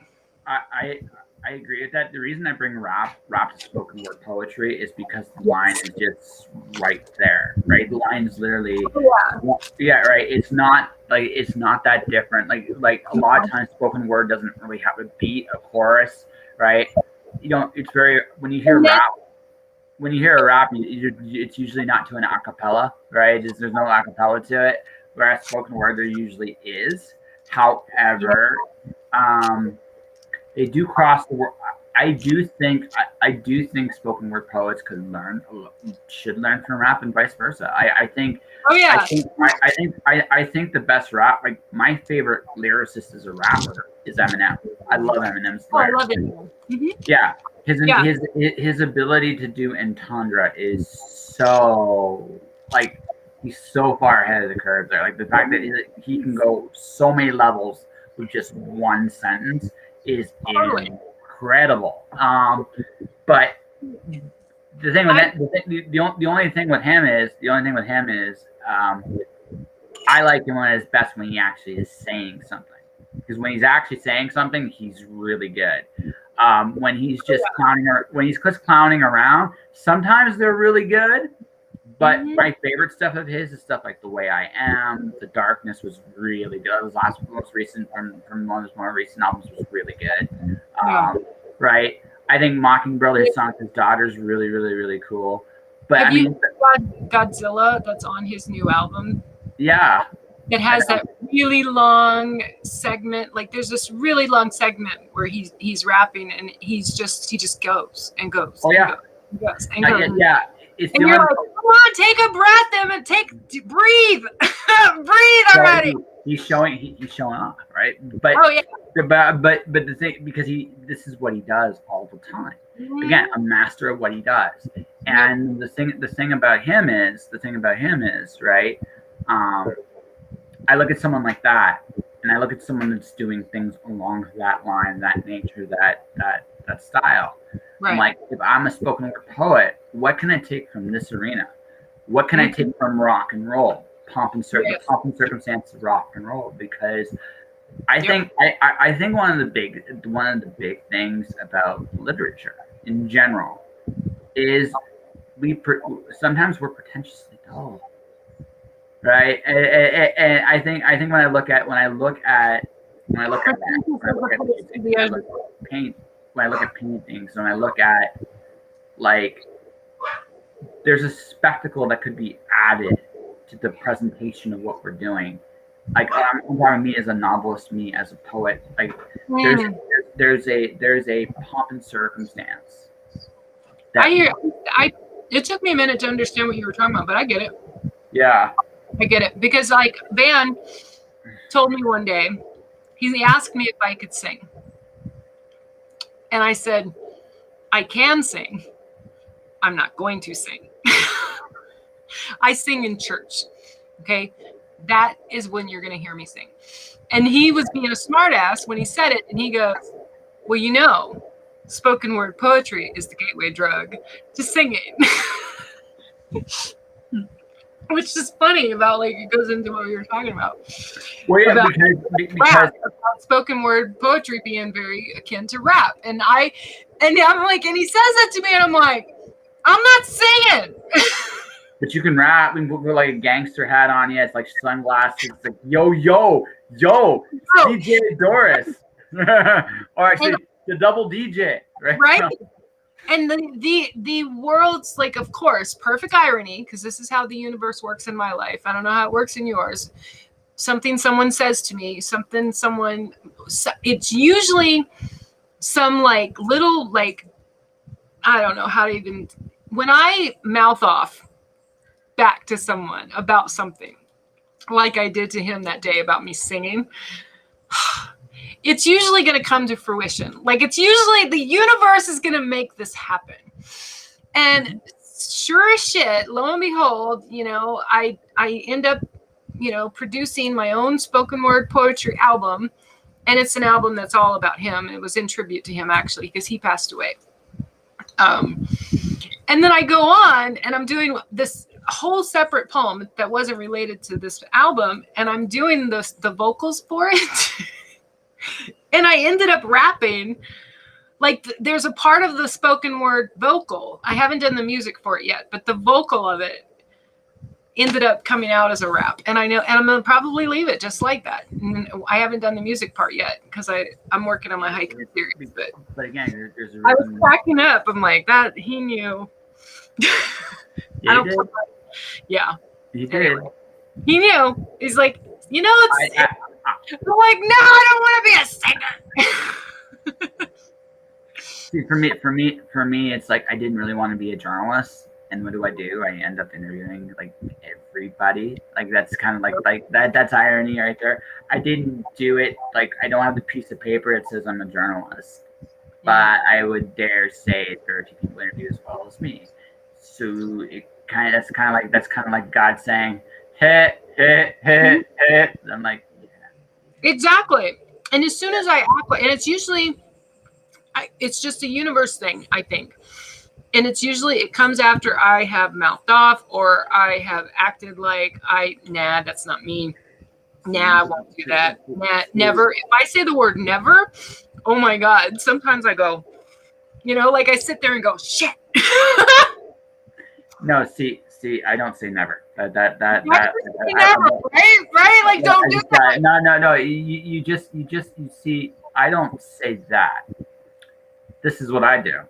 I agree with that. The reason I bring rap to spoken word poetry is because the line is just right there, right? The line is literally, right. It's not that different. Like a lot of times spoken word doesn't really have a beat, a chorus, right? You know, it's very, when you hear rap, it's usually not to an acapella, right? There's no acapella to it. Whereas spoken word, there usually is. However, they do cross the world. I do think spoken word poets should learn from rap and vice versa. I think. Oh yeah. I think the best rap, like my favorite lyricist as a rapper is Eminem. I love Eminem's lyrics. I love Eminem. Mm-hmm. Yeah. His ability to do entendre is so, like, he's so far ahead of the curve there. Like the fact that he can go so many levels with just one sentence is incredible. But the thing with that, the only thing with him is, I like him at his best when he actually is saying something. Because when he's actually saying something, he's really good. When he's just clowning around, sometimes they're really good. But my favorite stuff of his is stuff like The Way I Am, The Darkness was really good. It was most recent from one of his more recent albums was really good. Right? I think Mockingbird, his song with his daughter, is really, really, really cool. But have you heard Godzilla that's on his new album? Yeah. It has that really long segment. Like there's this really long segment where he's rapping and he just goes and goes. Oh yeah. And goes and goes. Yeah. And you're like, come on, take a breath, breathe, breathe already. He's showing off, right? But but the thing, because this is what he does all the time. Again, a master of what he does. And the thing about him is, right? I look at someone like that, and I look at someone that's doing things along that line, that nature, that style. Right. I'm like, if I'm a spoken word poet, what can I take from this arena? What can I take from rock and roll, pomp and circumstance of rock and roll? Because I think one of the big things about literature in general is sometimes we're pretentiously dull, right? And I think when I look at paintings, when I look at, like, there's a spectacle that could be added to the presentation of what we're doing. Like, I'm talking me as a novelist, me as a poet. Like, there's a pomp and circumstance. It took me a minute to understand what you were talking about, but I get it. Yeah. I get it. Because, like, Van told me one day, he asked me if I could sing. And I said, I can sing. I'm not going to sing. I sing in church. Okay. That is when you're going to hear me sing. And he was being a smartass when he said it. And he goes, well, you know, spoken word poetry is the gateway drug to singing. Which is funny about, like, it goes into what we were talking about. Well, yeah, about because spoken word poetry being very akin to rap. And I'm like, and he says that to me, and I'm like, I'm not singing. But you can rap and put like a gangster hat on you. It's like sunglasses. It's like, yo, DJ Doris. Or actually, the double DJ, right? Right? And the world's like, of course, perfect irony, because this is how the universe works in my life. I don't know how it works in yours. Something someone says to me, it's usually some like little, like, I don't know how to even, when I mouth off back to someone about something, like I did to him that day about me singing, it's usually going to come to fruition. Like, it's usually the universe is going to make this happen. And sure as shit, lo and behold, I end up, producing my own spoken word poetry album. And it's an album that's all about him. It was in tribute to him, actually, because he passed away. And then I go on and I'm doing this whole separate poem that wasn't related to this album. And I'm doing the vocals for it. And I ended up rapping. Like, there's a part of the spoken word vocal. I haven't done the music for it yet, but the vocal of it ended up coming out as a rap. And I know, and I'm going to probably leave it just like that. And I haven't done the music part yet because I'm working on my haiku series. But again, there's a reason. I was cracking up. I'm like, that he knew. Yeah, he did. Yeah. He did. He knew. He's like, it's. I'm like, no, I don't want to be a singer. See, for me, it's like I didn't really want to be a journalist, and what do? I end up interviewing like everybody. Like, that's kind of like that. That's irony right there. I didn't do it. Like, I don't have the piece of paper that says I'm a journalist, but I would dare say there are 2 people interview as well as me. So that's kind of like God saying, "Hey, hey, hey, hey." I'm like, yeah. Exactly. And as soon as I act, and it's usually. It's just a universe thing, I think. And it's usually, it comes after I have mouthed off or I have acted like nah, that's not me. Nah, I won't do that. Nah, never. If I say the word never, oh my God, sometimes I go, like I sit there and go, shit. No, see, I don't say never. That never, right? Like, don't do that. No. You see, I don't say that. This is what I do.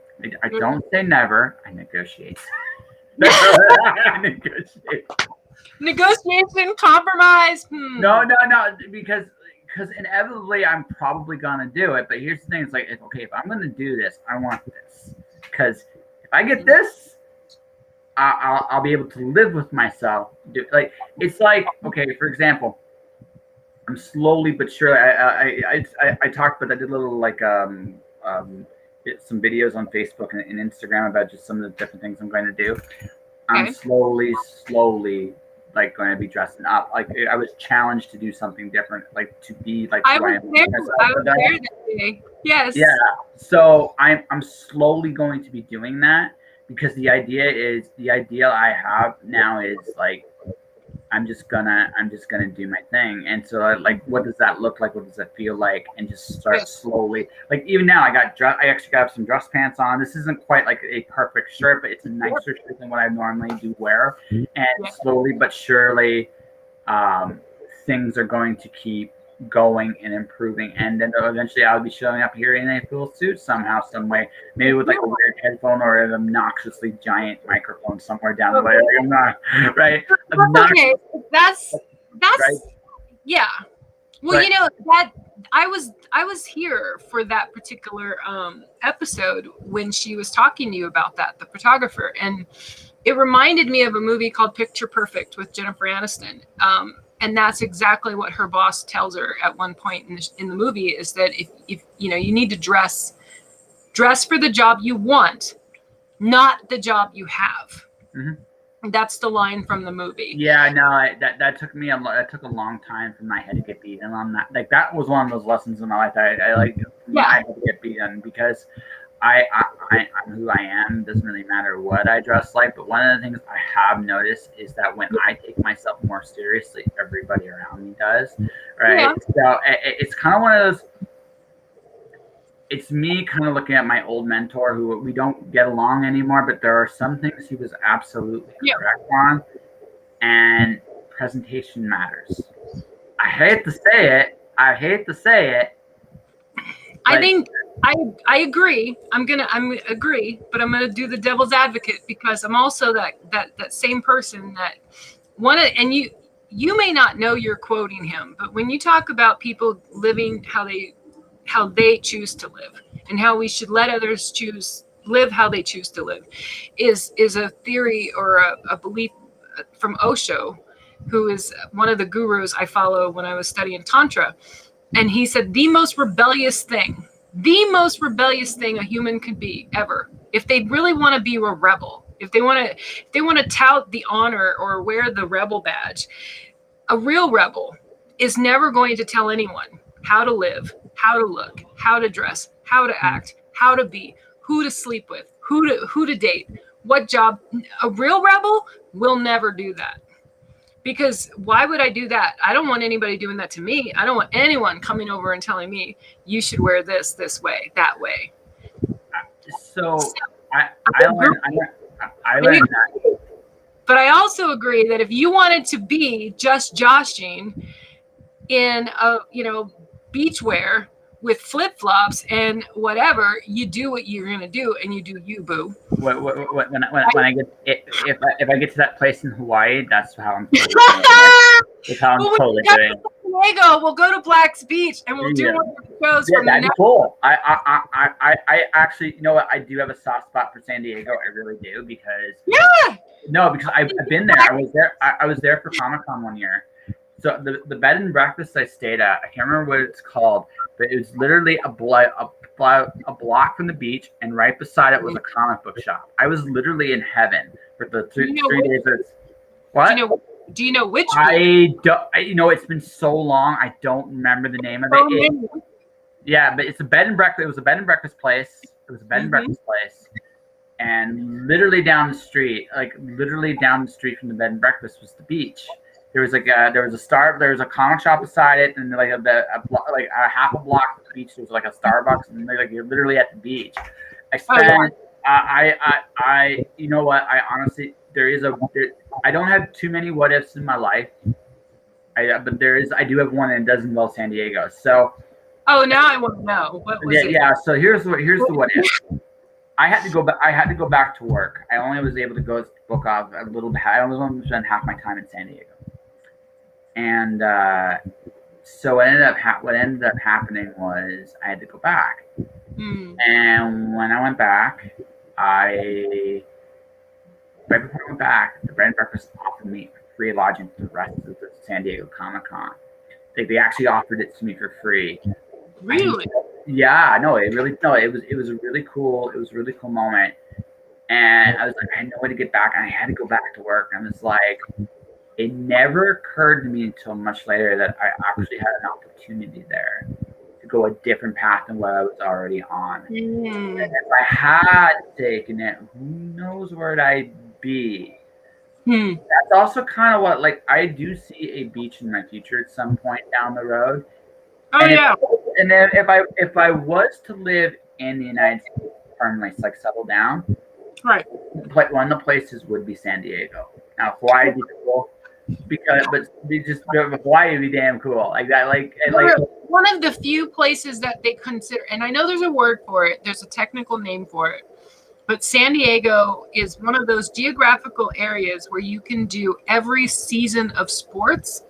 I don't say never. I negotiate. I negotiate. Negotiation, compromise. No, because inevitably I'm probably gonna do it. But here's the thing: it's like, if I'm gonna do this, I want this. Because if I get this, I'll be able to live with myself. It's like, okay, for example, I'm slowly but surely. I talked, but I did a little like some videos on Facebook and Instagram about just some of the different things I'm going to do. I'm slowly like going to be dressing up. Like, I was challenged to do something different, like to be like I was there that day. Yes. Yeah. So I'm slowly going to be doing that, because the ideal I have now is like, I'm just gonna do my thing. And so, like, what does that look like? What does that feel like? And just start slowly. Like, even now, I actually got some dress pants on. This isn't quite like a perfect shirt, but it's a nicer shirt than what I normally do wear. And slowly but surely, things are going to keep going and improving, and then eventually I'll be showing up here in a full suit somehow, some way, maybe with like a weird headphone or an obnoxiously giant microphone somewhere down the way. I'm not right. Okay, that's right? Yeah. Well, that I was here for that particular episode when she was talking to you about that, the photographer, and it reminded me of a movie called Picture Perfect with Jennifer Aniston. And that's exactly what her boss tells her at one point in the movie, is that if you need to dress for the job you want, not the job you have. Mm-hmm. That's the line from the movie. Yeah, no, that took me that took a long time for my head to get beaten on that. Like, that was one of those lessons in my life that I my head to get beaten, because I'm who I am. Doesn't really matter what I dress like. But one of the things I have noticed is that when I take myself more seriously, everybody around me does. Right. Yeah. So it's kind of one of those. It's me kind of looking at my old mentor, who we don't get along anymore, but there are some things he was absolutely correct on, and presentation matters. I hate to say it. I think I agree. I'm agree, but I'm gonna do the devil's advocate because I'm also that same person that and you may not know you're quoting him, but when you talk about people living how they choose to live and how we should let others live how they choose to live is a theory or a belief from Osho, who is one of the gurus I follow when I was studying Tantra. And he said the most rebellious thing a human could be ever, if they really want to be a rebel, if they want to tout the honor or wear the rebel badge, a real rebel is never going to tell anyone how to live, how to look, how to dress, how to act, how to be, who to sleep with, who to date, what job. A real rebel will never do that. Because why would I do that? I don't want anybody doing that to me. I don't want anyone coming over and telling me you should wear this way, that way. So I learned that. But I also agree that if you wanted to be just joshing in a beachwear with flip-flops and whatever, you do what you're gonna do, and you do you, boo. When I get if I get to that place in Hawaii, that's how I'm totally that's how I'm totally doing. Diego, we'll go to Black's Beach and we'll do one of the shows. Yeah, that'd be cool. I actually, you know what? I do have a soft spot for San Diego. I really do because because I've been there. I was there for Comic-Con one year. So the bed and breakfast I stayed at, I can't remember what it's called, but it was literally a block from the beach, and right beside it was a comic book shop. I was literally in heaven for the three days. What? Do you know which? I don't. It's been so long. I don't remember the name of it. Yeah, but it's a bed and breakfast. It was a bed and breakfast place. And literally down the street from the bed and breakfast was the beach. There was there was a comic shop beside it, and like a half a block from the beach there was like a Starbucks, and you're literally at the beach. I spent you know what? I honestly I don't have too many what ifs in my life. I do have one, and it does involve San Diego. So now I want to know what was it? Yeah, so here's the what if. I had to go back to work. I only was able to book off a little bit. I only wanted to spend half my time in San Diego. And so what ended up happening was I had to go back. And when I went back, right before I went back, the bread and breakfast offered me free lodging for the rest of the San Diego Comic-Con. They actually offered it to me for free. Really? It was a really cool moment. And I was like, I had no way to get back, and I had to go back to work. And I was like, it never occurred to me until much later that I actually had an opportunity there to go a different path than what I was already on. And if I had taken it, who knows where I'd be. That's also kind of what, I do see a beach in my future at some point down the road. And then if I was to live in the United States permanently, settle down, right? One of the places would be San Diego. Now Hawaii would be cool, Hawaii would be damn cool. One of the few places that they consider, and I know there's a word for it. There's a technical name for it. But San Diego is one of those geographical areas where you can do every season of sports.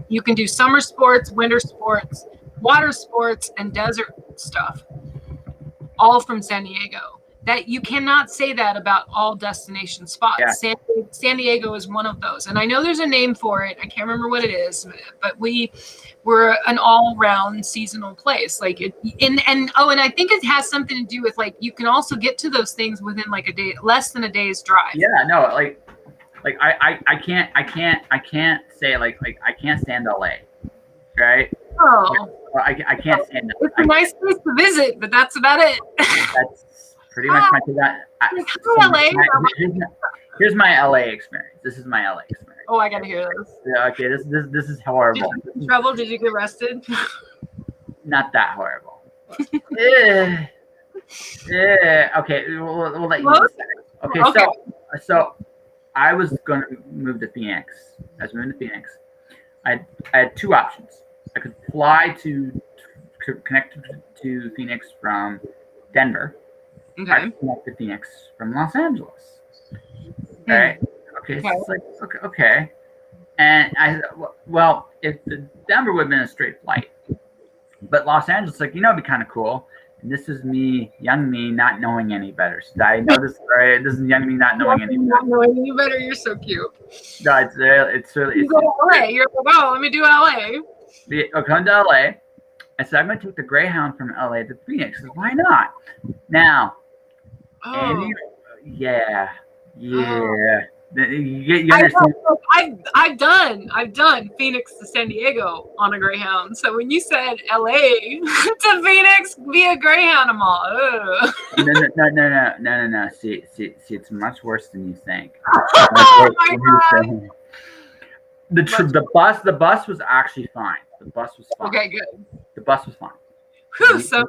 You can do summer sports, winter sports, water sports, and desert stuff, all from San Diego. That you cannot say that about all destination spots. Yeah. San Diego is one of those. And I know there's a name for it. I can't remember what it is, but we're an all-round seasonal place. And I think it has something to do with you can also get to those things within a day, less than a day's drive. Yeah, no, I can't say I can't stand LA, right? Oh, I can't stand it. It's a nice place to visit, but that's about it. That's pretty much here's my LA experience. This is my LA experience. Oh, I gotta hear this. Yeah, okay, this is horrible. Did you get in trouble? Did you get arrested? Not that horrible. Yeah. Okay, we'll let you know. Okay, so I was going to move to Phoenix. I had two options. I could fly to connect to Phoenix from Denver. Okay. I connect to Phoenix from Los Angeles. Right? Okay. So it's like okay. And I well, if the Denver would have been a straight flight, but Los Angeles, like it'd be kind of cool. And this is me, young me, not knowing any better. So I know this, right? This is young me not knowing any better. Not knowing any better. You're so cute. No, it's really. You go to LA. You're like, oh, let me do LA. I'll come to LA. I said I'm going to take the Greyhound from LA to Phoenix. I said, why not? Now, yeah. You understand? I've done Phoenix to San Diego on a Greyhound. So when you said LA to Phoenix via Greyhound, I'm all, ugh. No. See, it's much worse than you think. Oh my God. The bus was actually fine. The bus was fine. Okay, good. The bus was fine. Whew, so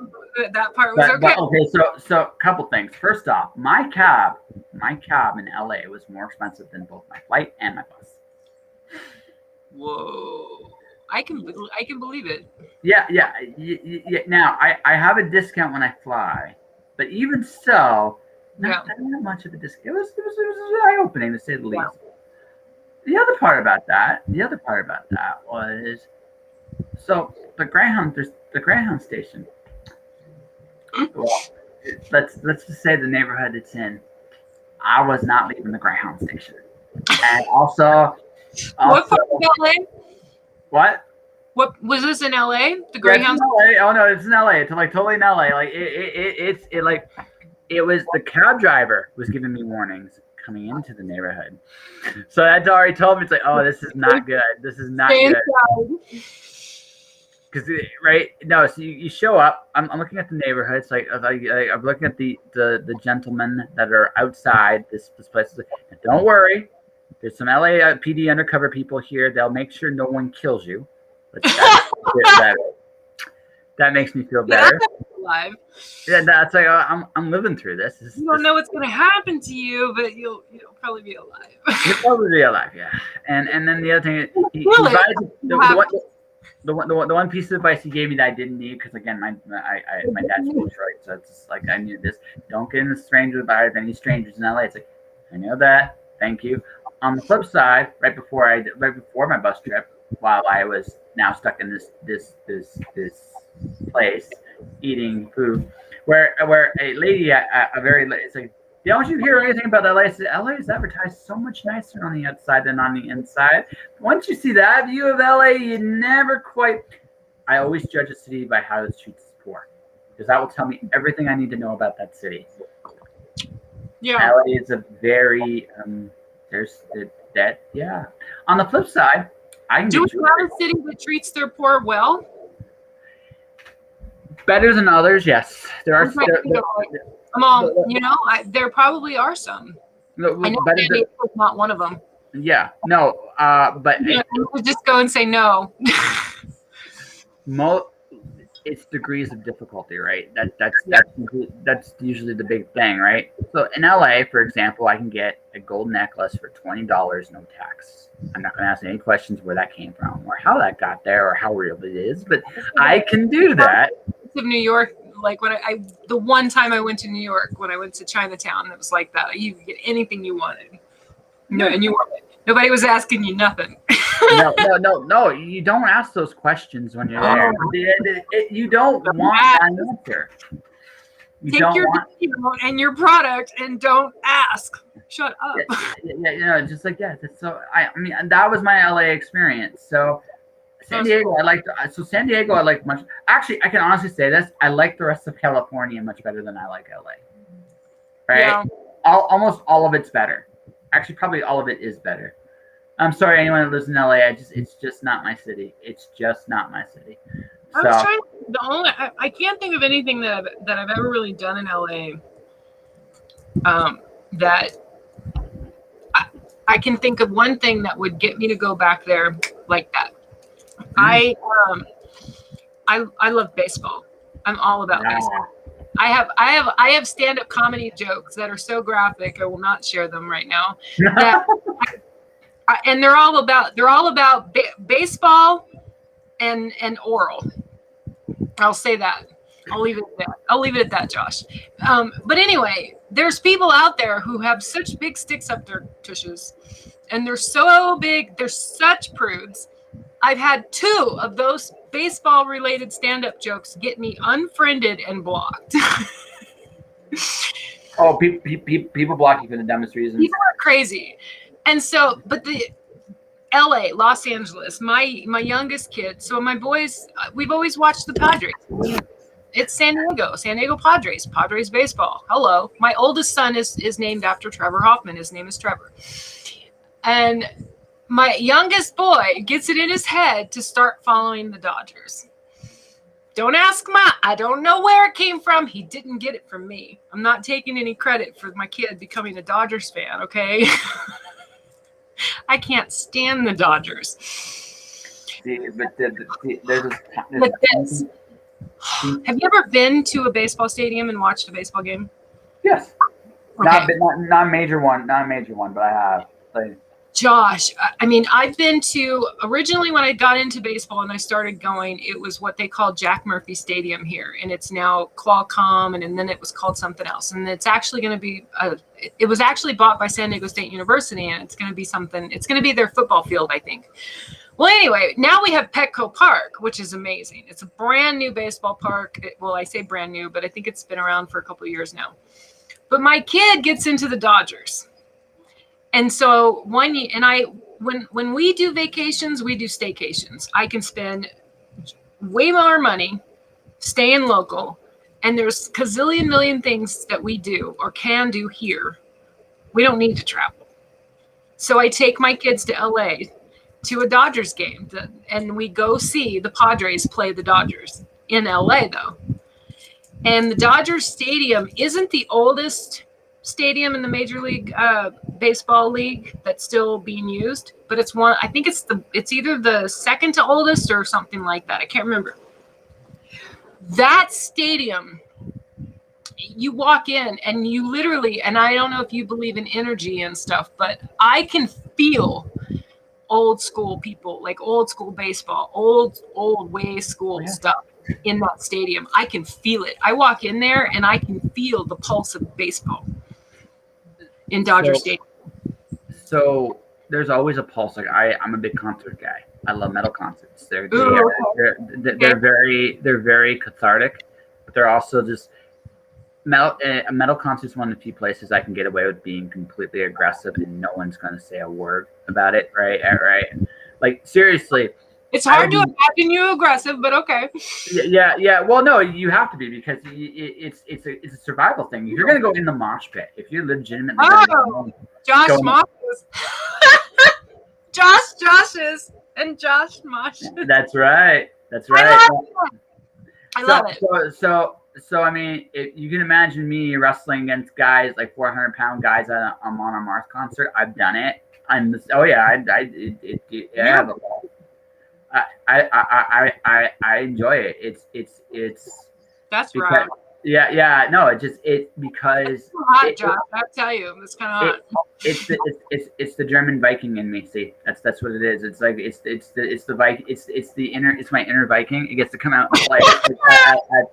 that part was okay. Okay, so a couple things. First off, my cab in LA was more expensive than both my flight and my bus. Whoa, I can believe it. Yeah. Now I have a discount when I fly, but even so, not that much of a discount. It was eye opening to say the least. Wow. The other part about that was so the Greyhound station. Well, let's just say the neighborhood it's in. I was not leaving the Greyhound station, and also what part of LA? What was this in LA? The Greyhound. Yeah, oh no, it's in LA. It's like totally in LA. Like it was the cab driver was giving me warnings coming into the neighborhood. So that's already told me it's like, oh, this is not good. This is not good. Because right, no. So you show up. I'm looking at the neighborhood. It's like I'm looking at the gentlemen that are outside this place. And don't worry, there's some LAPD undercover people here. They'll make sure no one kills you. That makes me feel better. Alive. Yeah, that's like I'm living through this. You don't know what's gonna happen to you, but you'll probably be alive. You'll probably be alive, yeah. And then the other thing, the one piece of advice he gave me that I didn't need, because again, my dad's from Detroit, so it's just like I knew this. Don't get in the stranger about any strangers in LA. It's like I know that. Thank you. On the flip side, right before my bus trip, while I was now stuck in this place eating food, where a lady it's like, don't you hear anything about LA? I said, LA is advertised so much nicer on the outside than on the inside. Once you see that view of LA, you never quite. I always judge a city by how it treats its poor, because that will tell me everything I need to know about that city. Yeah, LA is a very yeah. On the flip side, do we have a city that treats their poor well? Better than others, yes. There are. There probably are some. I know San Diego is not one of them. Yeah, no, but just go and say no. It's degrees of difficulty, right? That's usually the big thing, right? So in LA, for example, I can get a gold necklace for $20, no tax. I'm not going to ask any questions where that came from or how that got there or how real it is, but I can do that. Of New York, like when the one time I went to New York, when I went to Chinatown, it was like that. You could get anything you wanted. No, and nobody was asking you nothing. No. You don't ask those questions when you're there. You don't want that answer. Take your and your product and don't ask. Shut up. Yeah, just like that. So I mean, that was my LA experience. So San Diego, I liked much. Actually, I can honestly say this: I like the rest of California much better than I like LA. Right? Yeah. Almost all of it's better. Actually, probably all of it is better. I'm sorry, anyone that lives in LA. It's just not my city. It's just not my city. I can't think of anything that I've ever really done in LA. That I can think of one thing that would get me to go back there like that. I love baseball. I'm all about baseball. I have stand-up comedy jokes that are so graphic I will not share them right now. And they're all about baseball and oral. I'll say that. I'll leave it at that. I'll leave it at that, Josh. But anyway, there's people out there who have such big sticks up their tushes, and they're so big. They're such prudes. I've had 2 of those baseball-related stand-up jokes get me unfriended and blocked. Oh, people block you for the dumbest reasons. People are crazy. And so, but the LA, Los Angeles, my youngest kid. So my boys, we've always watched the Padres. It's San Diego Padres baseball. Hello. My oldest son is named after Trevor Hoffman. His name is Trevor. And my youngest boy gets it in his head to start following the Dodgers. Don't ask I don't know where it came from. He didn't get it from me. I'm not taking any credit for my kid becoming a Dodgers fan, okay? I can't stand the Dodgers. Have you ever been to a baseball stadium and watched a baseball game? Yes. Okay. Not a major one, but I have. Like, Josh, I mean, I've been to, originally when I got into baseball and I started going, it was what they called Jack Murphy Stadium here. And it's now Qualcomm, and then it was called something else. And it's actually going to be, it was actually bought by San Diego State University, and it's going to be something, it's going to be their football field, I think. Well, anyway, now we have Petco Park, which is amazing. It's a brand new baseball park. Well, I say brand new, but I think it's been around for a couple of years now. But my kid gets into the Dodgers. And so when we do vacations, we do staycations. I can spend way more money staying local, and there's gazillion million things that we do or can do here. We don't need to travel. So I take my kids to LA to a Dodgers game, and we go see the Padres play the Dodgers in LA though. And the Dodgers Stadium isn't the oldest stadium in the Major League Baseball League that's still being used, but it's one. I think it's either the second to oldest or something like that. I can't remember. That stadium, you walk in and you literally, and I don't know if you believe in energy and stuff, but I can feel old school people, like old school baseball, old way school stuff in that stadium. I can feel it. I walk in there and I can feel the pulse of baseball in Dodger Stadium. So there's always a pulse. Like I'm a big concert guy. I love metal concerts. They're very cathartic, but they're also just metal. A metal concert is one of the few places I can get away with being completely aggressive and no one's going to say a word about it. Right. Like seriously. It's hard to imagine you aggressive, but okay. Yeah. Well, no, you have to be because it's a survival thing. You're going to go in the mosh pit if you're legitimately. Oh, Josh Moshes. Josh's and Josh Mosh. That's right. I love it. So I mean, you can imagine me wrestling against guys like 400-pound guys at a Mon Mars concert. I've done it. I have a ball. I enjoy it. It's that's because, right. Yeah. No, it's because it's hot, Josh. I'll tell you, it's kind of hot. It's the German Viking in me. See, that's what it is. It's like it's the Viking. It's my inner Viking. It gets to come out and play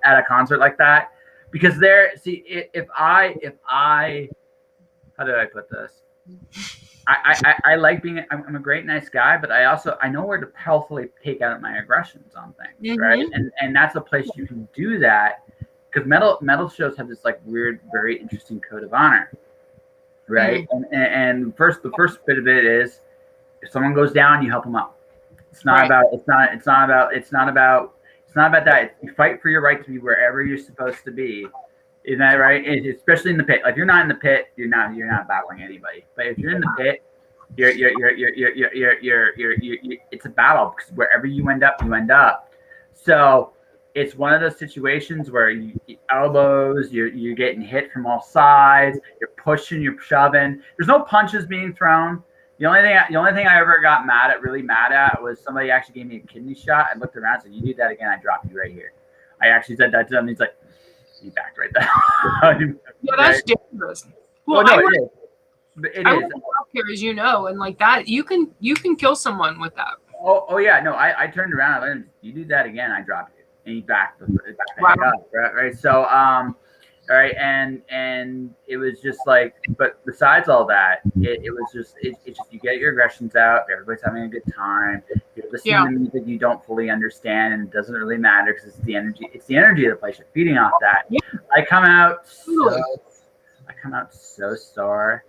at a concert like that because if I how do I put this? I like being. I'm a great, nice guy, but I know where to healthily take out my aggressions on things, right? And that's a place you can do that because metal shows have this like weird, very interesting code of honor, right? And the first bit of it is if someone goes down, you help them up. It's not about that. You fight for your right to be wherever you're supposed to be. Isn't that right? Especially in the pit. Like if you're not in the pit, you're not battling anybody. But if you're in the pit, you're it's a battle because wherever you end up, you end up. So it's one of those situations where you elbows, you're getting hit from all sides, you're pushing, you're shoving. There's no punches being thrown. The only thing I ever got really mad at was somebody actually gave me a kidney shot. I looked around and said, "You do that again, I drop you right here." I actually said that to him. He's like, he backed right there. Yeah, that's dangerous. Well, no, it is. It I is. work in healthcare, as you know, and like that, you can kill someone with that. Oh yeah, no. I turned around and let him. You do that again, I drop you. and he backed the Wow. heck up, right? So, all right, and it was just like, but besides all that, it was just, it's just, you get your aggressions out, everybody's having a good time, you're listening to music you don't fully understand, and it doesn't really matter because it's the energy of the place, you're feeding off that. Yeah. I come out so sore.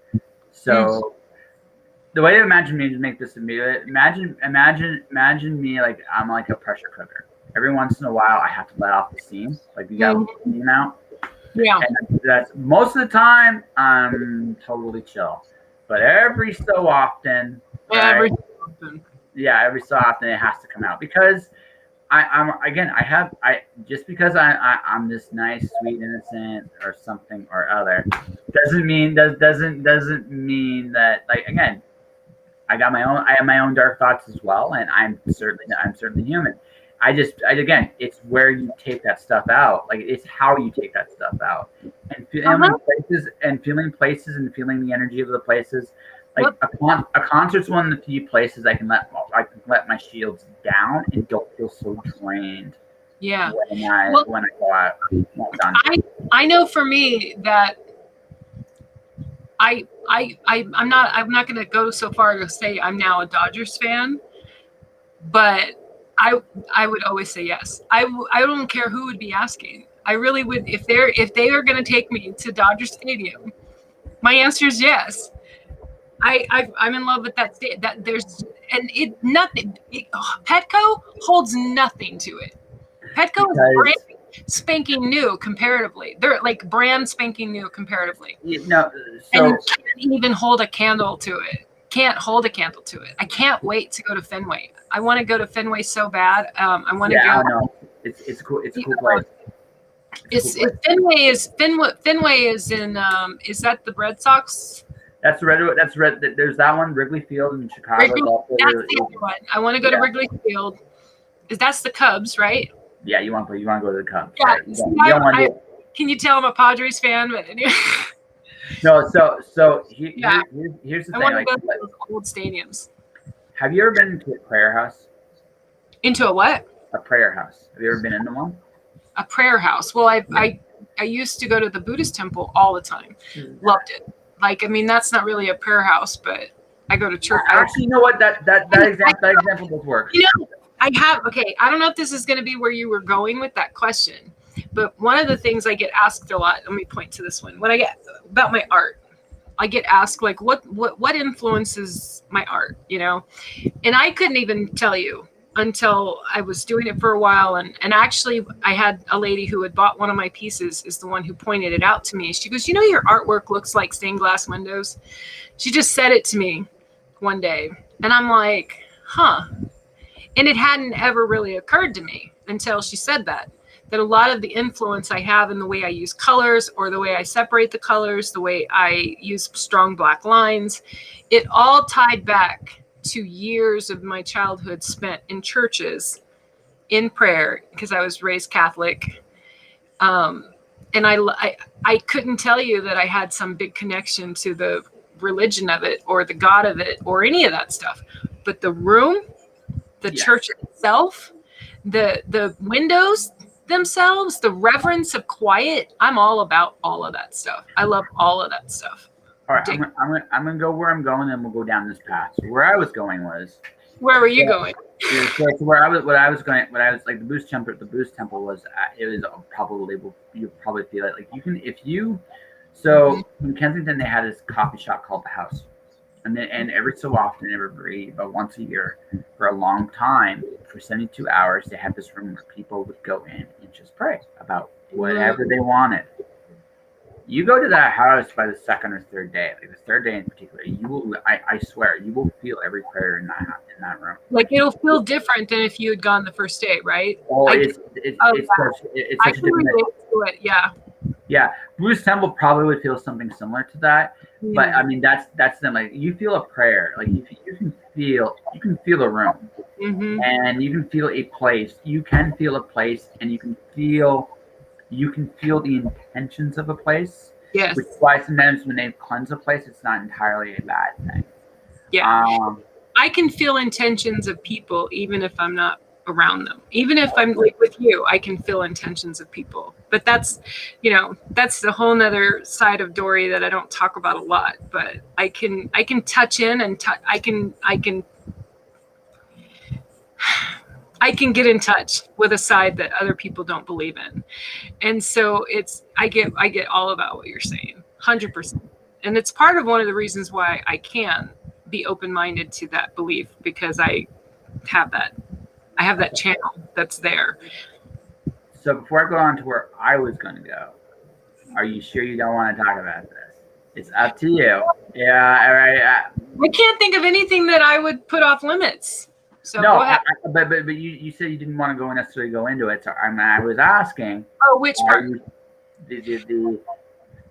So the way to imagine me, to make this immediate, imagine me like I'm like a pressure cooker. Every once in a while, I have to let off the steam, like you got steam out. Yeah. And that's most of the time I'm totally chill, but every so often, Every so often it has to come out because I'm because I'm this nice, sweet, innocent or something or other doesn't mean that, like, again, I have my own dark thoughts as well, and I'm certainly human. Again, it's where you take that stuff out. Like, it's how you take that stuff out, and feeling places and feeling the energy of the places. Like a concert's one of the few places I can let my shields down and don't feel so drained. Yeah. When I go out. I know for me that I'm not going to go so far to say I'm now a Dodgers fan, but I would always say yes. I don't care who would be asking. I really would, if they are going to take me to Dodger Stadium. My answer is yes. I'm in love with that state. That there's Petco holds nothing to it. Petco is brand spanking new comparatively. They're like brand spanking new comparatively. And can't even hold a candle to it. Can't hold a candle to it. I can't wait to go to Fenway. I want to go to Fenway so bad. I want to go. I know. It's cool. It's a cool place. Fenway is in. Is that the Red Sox? That's red. There's that one, Wrigley Field in Chicago. That's the other one. I want to go to Wrigley Field. That's the Cubs, right? Yeah, you want to go to the Cubs. Yeah. Right? Can you tell I'm a Padres fan? But anyway. No. So here's the thing. I want to go to those old stadiums. Have you ever been into a prayer house? Into a what? A prayer house. Have you ever been into one? A prayer house. Well, I used to go to the Buddhist temple all the time. Loved it. Like, I mean, that's not really a prayer house, but I go to church. Actually, you know what? That example does work. You know, I don't know if this is going to be where you were going with that question, but one of the things I get asked a lot, let me point to this one. When I get about my art, I get asked like, what influences my art, you know? And I couldn't even tell you until I was doing it for a while. And actually I had a lady who had bought one of my pieces is the one who pointed it out to me. She goes, you know, your artwork looks like stained glass windows. She just said it to me one day. And I'm like, huh. And it hadn't ever really occurred to me until she said that a lot of the influence I have in the way I use colors or the way I separate the colors, the way I use strong black lines, it all tied back to years of my childhood spent in churches in prayer because I was raised Catholic. And I couldn't tell you that I had some big connection to the religion of it or the God of it or any of that stuff. But the room, the church itself, the windows themselves, the reverence of quiet, I'm all about all of that stuff. I love all of that stuff. All right, I'm gonna go where I'm going, and we'll go down this path. So where I was going was. Where were you going? So where I was like the Boost Temple was. It was probably you probably feel it like you can in Kensington they had this coffee shop called the House, and every so often, about once a year, for a long time, for 72 hours, they had this room where people would go in and just pray about whatever they wanted. You go to that house by the second or third day, like the third day in particular, you will. I swear, you will feel every prayer in that room. Like it'll feel different than if you had gone the first day, right? Oh, it's such a different. Yeah. Yeah, Bruce Temple probably would feel something similar to that, but I mean that's them. Like you feel a prayer, like you can feel a room, and you can feel a place. You can feel a place, and you can feel the intentions of a place. Yes. Which is why sometimes when they cleanse a place, it's not entirely a bad thing. Yeah. I can feel intentions of people even if I'm not around them. Even if I'm like with you, I can feel intentions of people. But that's, that's the whole nother side of Dori that I don't talk about a lot. But I can touch in and I can get in touch with a side that other people don't believe in. And so I get all about what you're saying, 100%. And it's part of one of the reasons why I can be open-minded to that belief, because I have that channel that's there. So before I go on to where I was going to go, are you sure you don't want to talk about this? It's up to you. Yeah, all right. I can't think of anything that I would put off limits. So no, go ahead. But you said you didn't want to necessarily go into it. So I was asking. Oh, which part?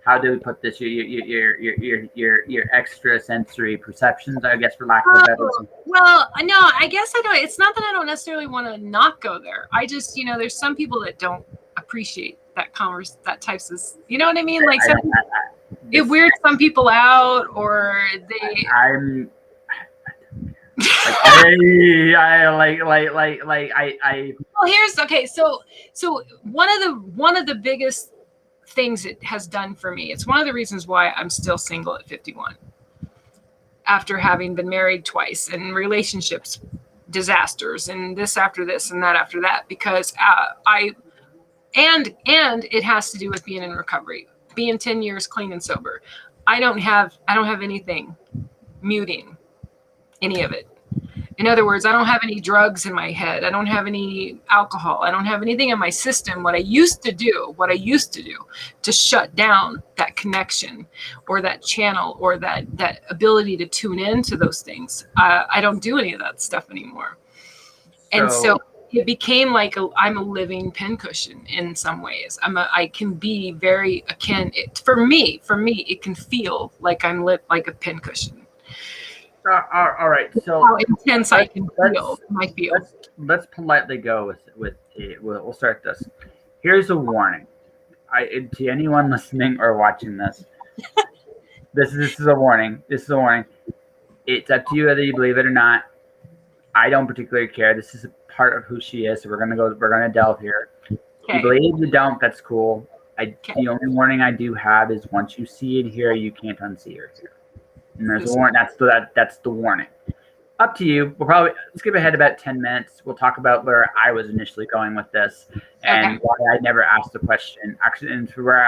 How do we put this? Your extra sensory perceptions, I guess, for lack of a better word. Well, no, I guess I don't. It's not that I don't necessarily want to not go there. I just, there's some people that don't appreciate that types of, you know what I mean? Like it weirds some people out, or they. Well, here's okay. So one of the biggest things it has done for me. It's one of the reasons why I'm still single at 51, after having been married twice and relationships disasters and this after this and that after that, because and it has to do with being in recovery, being 10 years clean and sober. I don't have anything muting any of it. In other words, I don't have any drugs in my head. I don't have any alcohol. I don't have anything in my system. What I used to do to shut down that connection or that channel or that ability to tune into those things. I don't do any of that stuff anymore. And so it became like I'm a living pincushion in some ways. I can be very akin. For me, it can feel like I'm lit like a pincushion. All right. So how intense I can feel. Let's politely go with it. We'll start this. Here's a warning. To anyone listening or watching this, this is a warning. This is a warning. It's up to you whether you believe it or not. I don't particularly care. This is a part of who she is. So we're gonna delve here. Okay. You believe, you don't, that's cool. The only warning I do have is once you see it here, you can't unsee her here. And there's a warning. That's the warning. Up to you. We'll probably skip ahead about 10 minutes. We'll talk about where I was initially going with this and why I never asked the question. Actually, and to where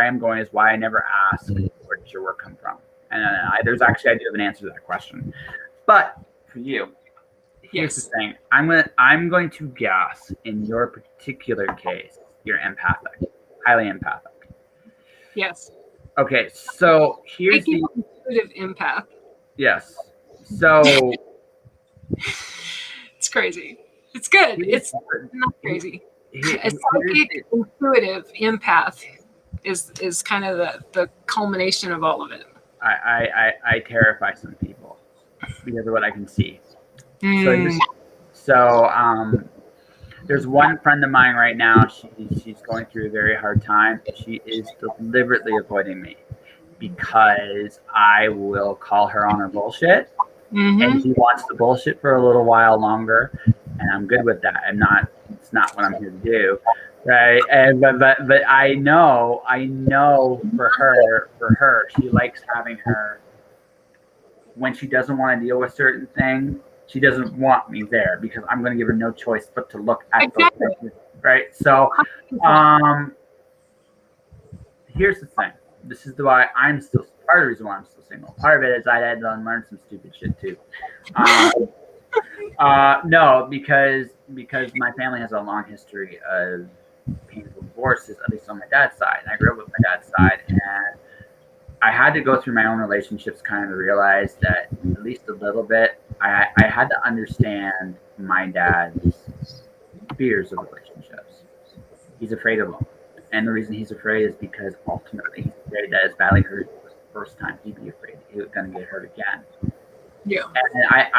I am going is why I never asked where does your work come from. And I do have an answer to that question. But for you, here's the thing. I'm going to guess in your particular case, you're empathic, highly empathic. Yes. Okay, so here's the intuitive empath. Yes. So it's crazy. It's good. It's not crazy. A psychic intuitive empath is kind of the culmination of all of it. I terrify some people because of what I can see. There's one friend of mine right now. She's going through a very hard time. She is deliberately avoiding me because I will call her on her bullshit, and she wants the bullshit for a little while longer, and I'm good with that. It's not what I'm here to do, right? But I know for her, she likes having her when she doesn't want to deal with certain things. She doesn't want me there because I'm going to give her no choice but to look at those things, right? So, here's the thing. This is why I'm still part of the reason why I'm still single. Part of it is I had to unlearn some stupid shit too. No, because my family has a long history of painful divorces, at least on my dad's side. And I grew up with my dad's side, and I had to go through my own relationships kind of realize that at least a little bit, I had to understand my dad's fears of relationships. He's afraid of them. And the reason he's afraid is because ultimately he's afraid that as badly hurt the first time, he'd be afraid he was going to get hurt again. Yeah. And I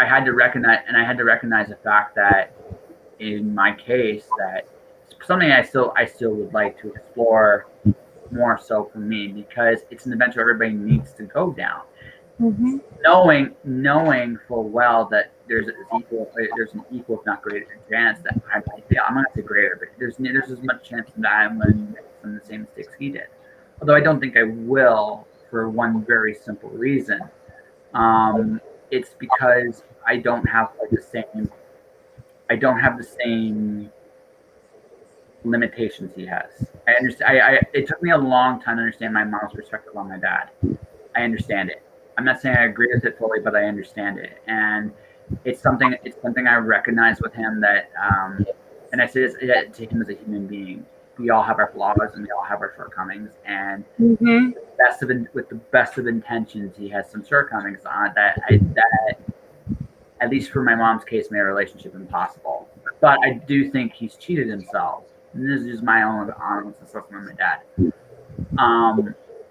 had to recognize the fact that in my case that something I still would like to explore more so for me, because it's an adventure everybody needs to go down. Mm-hmm. knowing full well that there's an equal, if not greater chance that I might fail. I'm not gonna say greater, but there's as much chance that I'm gonna make some of the same mistakes he did. Although I don't think I will, for one very simple reason. It's because I don't have the same limitations he has. I understand. It took me a long time to understand my mom's perspective on my dad. I understand it. I'm not saying I agree with it fully, but I understand it, and it's something I recognize with him that, and I say this to him as a human being. We all have our flaws and we all have our shortcomings, and Mm-hmm. with the best of intentions, he has some shortcomings on that at least for my mom's case, made a relationship impossible. But I do think he's cheated himself. And this is just my own honest assessment of my dad.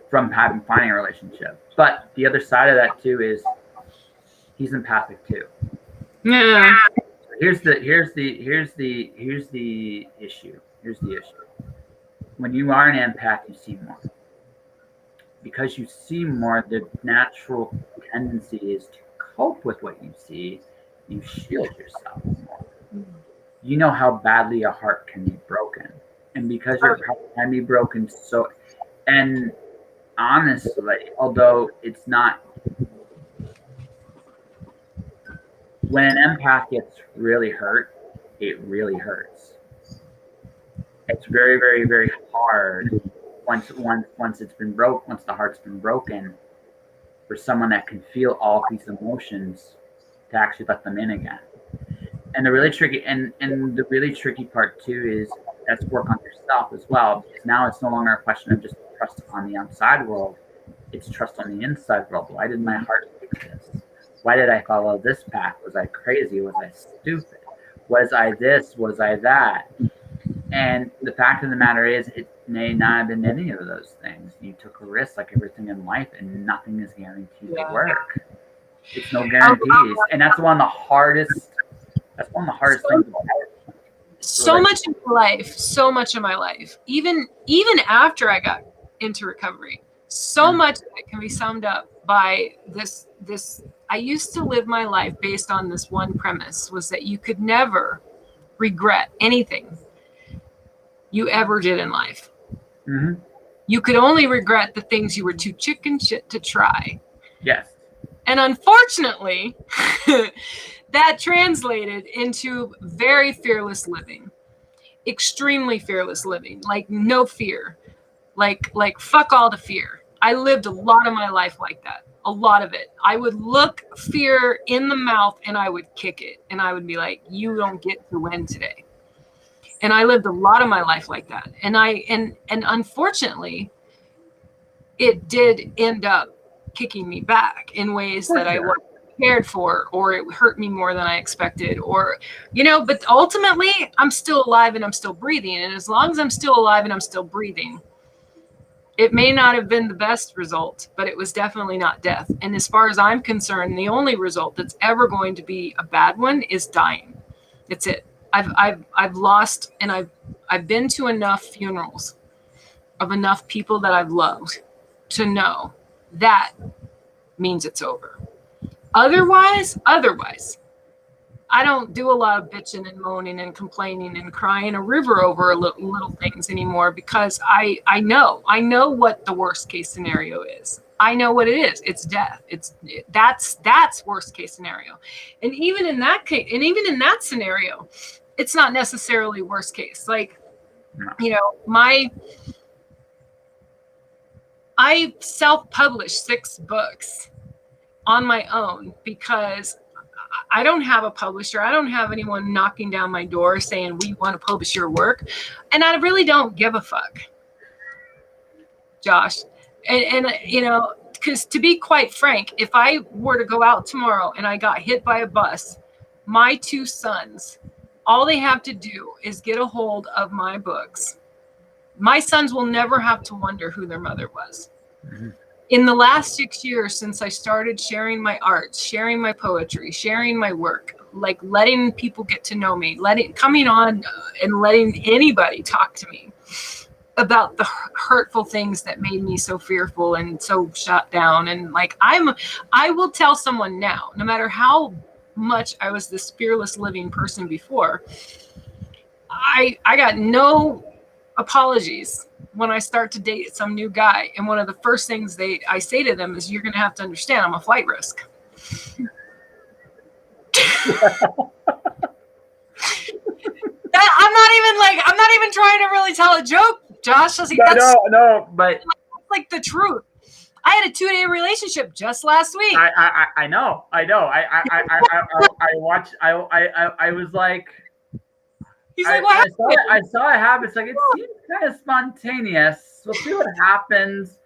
From finding a relationship. But the other side of that too is he's empathic too. Yeah. Here's the issue. When you are an empath, you see more. Because you see more, the natural tendency is to cope with what you see. You shield yourself more. You know how badly a heart can be broken, and because your heart can be broken, so and honestly, although it's not, when an empath gets really hurt, it really hurts. It's very, very, very hard once it's been broke, once the heart's been broken, for someone that can feel all these emotions to actually let them in again. And the really tricky part too is that's work on yourself as well, because now it's no longer a question of just trust on the outside world, it's trust on the inside world. Why did my heart do this? Why did I follow this path? Was I crazy? Was I stupid? Was I this? Was I that? And the fact of the matter is, it may not have been any of those things. You took a risk, like everything in life, and nothing is guaranteed to work. It's no guarantees, and that's one of the hardest. That's one of the hardest things about it. So much of my life, even after I got into recovery, so much of it can be summed up by this. I used to live my life based on this one premise, was that you could never regret anything you ever did in life. Mm-hmm. You could only regret the things you were too chicken shit to try. Yes. And unfortunately, that translated into very fearless living, extremely fearless living, like no fear, like fuck all the fear. I lived a lot of my life like that. A lot of it. I would look fear in the mouth and I would kick it. And I would be like, you don't get to win today. And I lived a lot of my life like that. And unfortunately, it did end up kicking me back in ways that I wasn't prepared for, or it hurt me more than I expected, or, but ultimately I'm still alive and I'm still breathing. And as long as I'm still alive and I'm still breathing, it may not have been the best result, but it was definitely not death. And as far as I'm concerned, the only result that's ever going to be a bad one is dying. That's it. I've lost, and I've been to enough funerals of enough people that I've loved to know that means it's over. Otherwise, I don't do a lot of bitching and moaning and complaining and crying a river over little things anymore, because I know what the worst case scenario is. I know what it is. It's death. That's worst case scenario. And even in that case, and even in that scenario, it's not necessarily worst case. Like, I self-published 6 books on my own because I don't have a publisher. I don't have anyone knocking down my door saying, we want to publish your work. And I really don't give a fuck, Josh. And because to be quite frank, if I were to go out tomorrow and I got hit by a bus, my 2 sons, all they have to do is get a hold of my books. My sons will never have to wonder who their mother was. Mm-hmm. In the last 6 years since I started sharing my art, sharing my poetry, sharing my work, like letting people get to know me, coming on and letting anybody talk to me, about the hurtful things that made me so fearful and so shut down. And like, I will tell someone now, no matter how much I was this fearless living person before, I got no apologies when I start to date some new guy. And one of the first things I say to them is, you're going to have to understand I'm a flight risk. I'm not even trying to really tell a joke, Josh. I was like, no, but that's like the truth. I had a 2-day relationship just last week. I know. I watched. I was like, he's like, what happened? I saw it happen. It's like, it seems kind of spontaneous. We'll see what happens.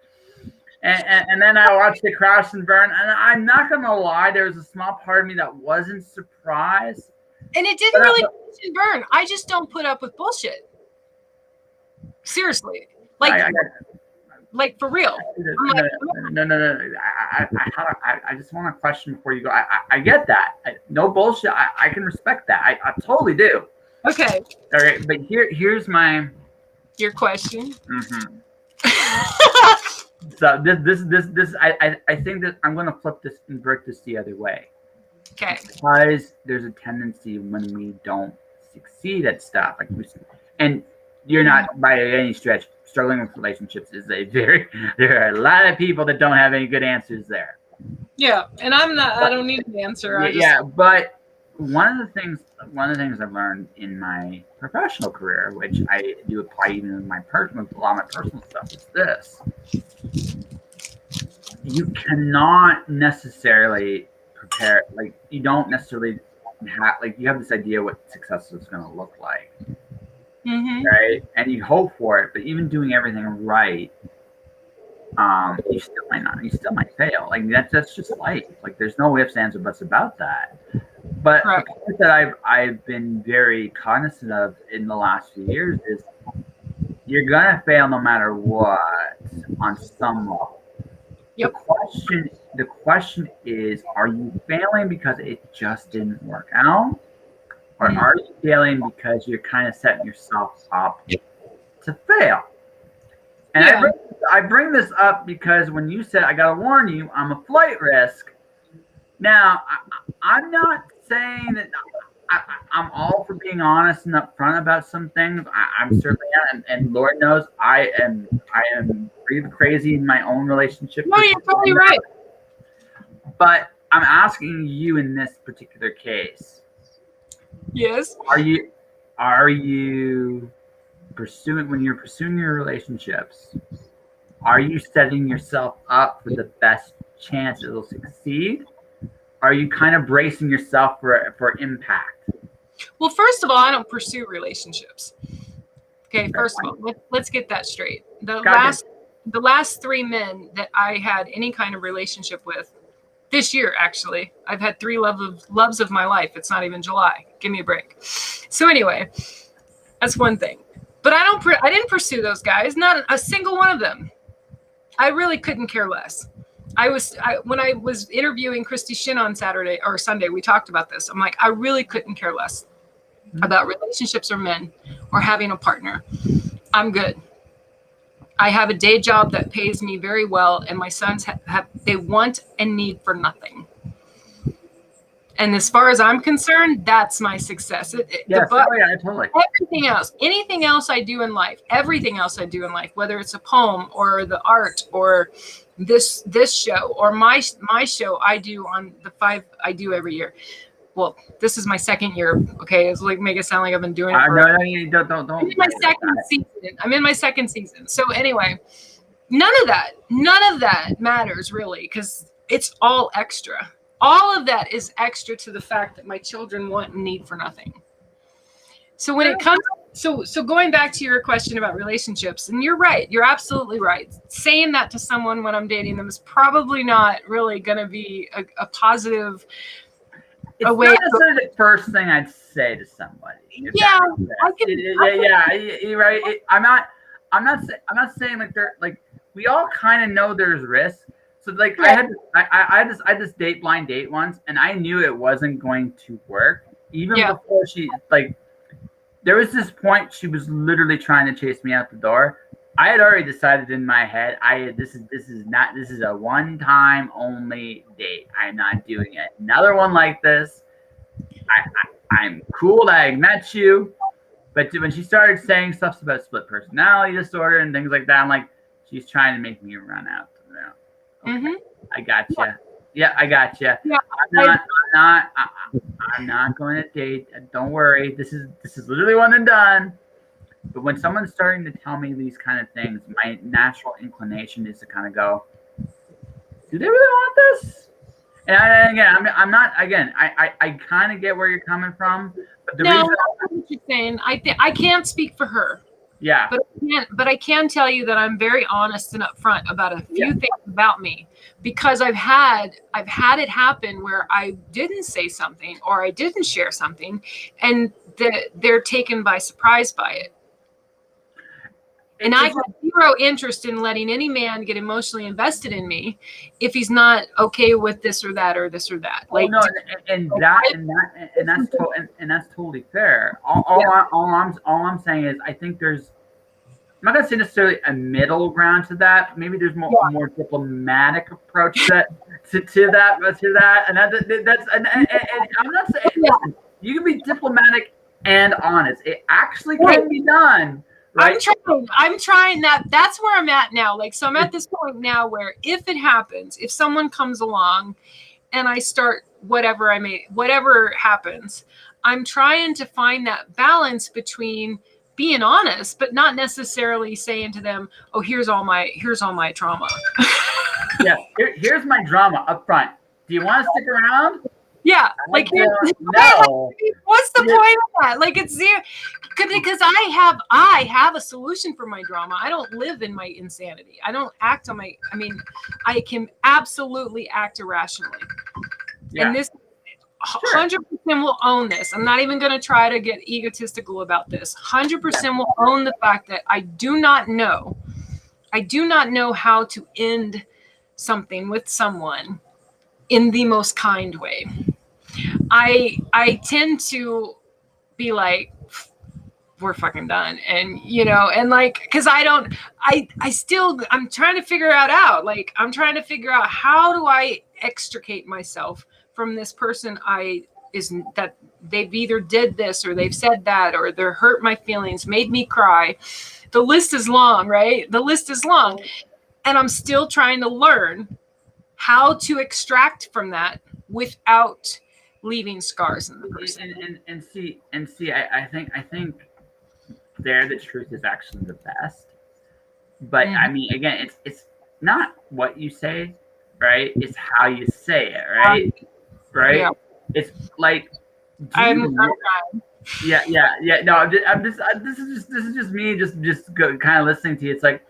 And then I watched it crash and burn. And I'm not gonna lie, there was a small part of me that wasn't surprised. And it didn't really crash and burn. I just don't put up with bullshit. Seriously, like for real. No. I just want a question before you go. I get that. No bullshit. I can respect that. I totally do. Okay. All right, but here's your question. Mm-hmm. So this I think that I'm gonna invert this the other way. Okay. Because there's a tendency when we don't succeed at stuff, and you're not by any stretch struggling with relationships there are a lot of people that don't have any good answers there. Yeah, and I don't need an answer. But one of the things I've learned in my professional career, which I do apply even in a lot of my personal stuff, is this: you cannot necessarily prepare, like you don't necessarily have, like you have this idea what success is going to look like, right? And you hope for it, but even doing everything right, you still might fail. Like that's just life. Like there's no ifs, ands, or buts about that. But the point that I've been very cognizant of in the last few years is you're gonna fail no matter what on some level. Yep. The question is, are you failing because it just didn't work out? Or are you failing because you're kind of setting yourself up to fail? And I bring this up because when you said, I gotta warn you, I'm a flight risk. Now, I'm not saying that I'm all for being honest and upfront about some things. I'm certainly not, and Lord knows I am pretty crazy in my own relationship. No, you're totally right. But I'm asking you in this particular case. Yes. Are you pursuing, when you're pursuing your relationships, are you setting yourself up for the best chance it'll succeed? Are you kind of bracing yourself for impact? Well, first of all, I don't pursue relationships. Okay, first of all, let's get that straight. The last 3 men that I had any kind of relationship with this year, actually, I've had 3 loves of my life. It's not even July. Give me a break. So anyway, that's one thing. But I didn't pursue those guys. Not a single one of them. I really couldn't care less. When I was interviewing Christy Shin on Saturday or Sunday, we talked about this. I'm like, I really couldn't care less about relationships or men or having a partner. I'm good. I have a day job that pays me very well, and my sons they want and need for nothing. And as far as I'm concerned, that's my success. Totally. Anything else I do in life, everything else I do in life, whether it's a poem or the art or this show or my show I do on the 5 I do every year. Well, this is my 2nd year. Okay, it's like make it sound like I've been doing it for. Don't. I'm in my 2nd season. I'm in my 2nd season. So anyway, none of that matters really, because it's all extra. All of that is extra to the fact that my children want and need for nothing. So when it comes, so going back to your question about relationships, and you're right, you're absolutely right. Saying that to someone when I'm dating them is probably not really going to be a positive. It's not necessarily the first thing I'd say to somebody. Yeah, you're right. I'm not saying like they're like, we all kind of know there's risks. So like I had this blind date once, and I knew it wasn't going to work even before she, like, there was this point she was literally trying to chase me out the door, I had already decided in my head, this is a one-time only date. I'm not doing another one like this. I'm cool that I met you, but when she started saying stuff about split personality disorder and things like that, I'm like, she's trying to make me run out. Okay, I gotcha. Yeah, I gotcha. Yeah, I'm not going to date. Don't worry. This is literally one and done. But when someone's starting to tell me these kind of things, my natural inclination is to kind of go, do they really want this? And again, I'm not. Again, I kind of get where you're coming from, but the reason what you're saying, I can't speak for her. Yeah. But I can tell you that I'm very honest and upfront about a few things about me, because I've had it happen where I didn't say something or I didn't share something, and they're taken by surprise by it. And I have zero interest in letting any man get emotionally invested in me if he's not okay with this or that or this or that. Like, and that's totally fair. All I'm saying is I think there's, I'm not gonna say necessarily a middle ground to that. Maybe there's more diplomatic approach to that. And I'm not saying you can be diplomatic and honest. It actually can be done. Right? I'm trying that. That's where I'm at now. Like, so I'm at this point now where if it happens, if someone comes along and I start whatever happens, I'm trying to find that balance between being honest, but not necessarily saying to them, oh, here's all my trauma. Yeah. Here's my drama up front. Do you want to stick around? Yeah, like no. What's the point of that? Like, it's zero, because I have a solution for my drama. I don't live in my insanity. I don't act on my. I mean, I can absolutely act irrationally, and this 100% will own this. I'm not even going to try to get egotistical about this. 100% will own the fact that I do not know how to end something with someone in the most kind way. I tend to be like, we're fucking done. And, and like, cause I'm trying to figure out, like, I'm trying to figure out how do I extricate myself from this person that they've either did this or they've said that, or they're hurt my feelings, made me cry. The list is long, right? The list is long. And I'm still trying to learn how to extract from that without leaving scars in the person. And see, I think there the truth is actually the best. But I mean, again, it's not what you say, right? It's how you say it, right? Right? Yeah. It's like yeah. No, this is just me just kind of listening to you. It's like,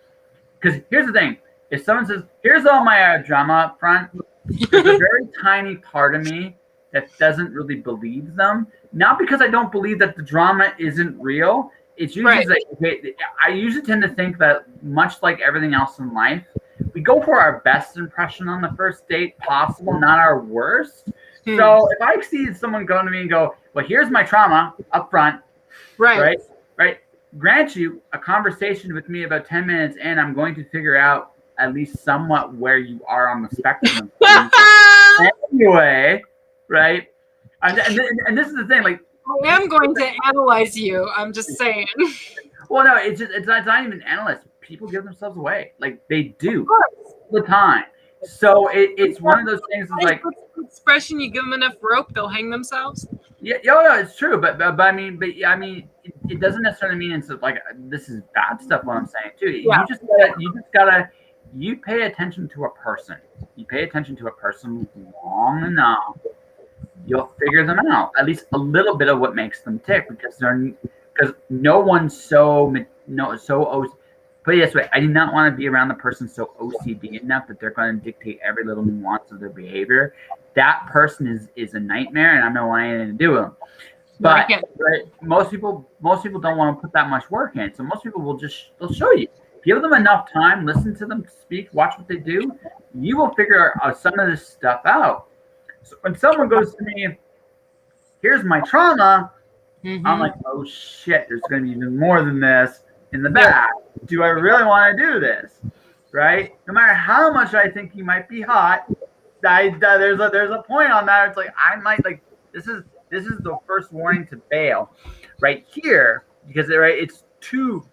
because here's the thing: if someone says, "Here's all my drama up front," there's a very tiny part of me that doesn't really believe them. Not because I don't believe that the drama isn't real. It's usually like, okay, I usually tend to think that, much like everything else in life, we go for our best impression on the first date possible, not our worst. So if I see someone going to me and go, well, here's my trauma up front, right? Grant you a conversation with me about 10 minutes in, I'm going to figure out at least somewhat where you are on the spectrum. Anyway, right? And this is the thing, like, I am going to analyze you. I'm just saying. Well, no, it's not even analysts. People give themselves away, like they do all the time. So it's one of those things. Is like expression: you give them enough rope, they'll hang themselves. Yeah, no, it's true. But I mean, it doesn't necessarily mean it's like this is bad stuff. What I'm saying too. Yeah. You just gotta pay attention to a person. You pay attention to a person long enough, you'll figure them out. At least a little bit of what makes them tick, because no one's so. But yes, wait. I do not want to be around the person so OCD enough that they're going to dictate every little nuance of their behavior. That person is a nightmare, and I don't want anything to do with them. But most people don't want to put that much work in. So most people they'll show you. Give them enough time, listen to them speak, watch what they do. You will figure out some of this stuff out. So when someone goes to me, here's my trauma, I'm like, oh shit, there's going to be even more than this. in the back. Do I really want to do this? Right? No matter how much I think he might be hot, there's a point on that. It's like I might like this is the first warning to bail, right here, because it's to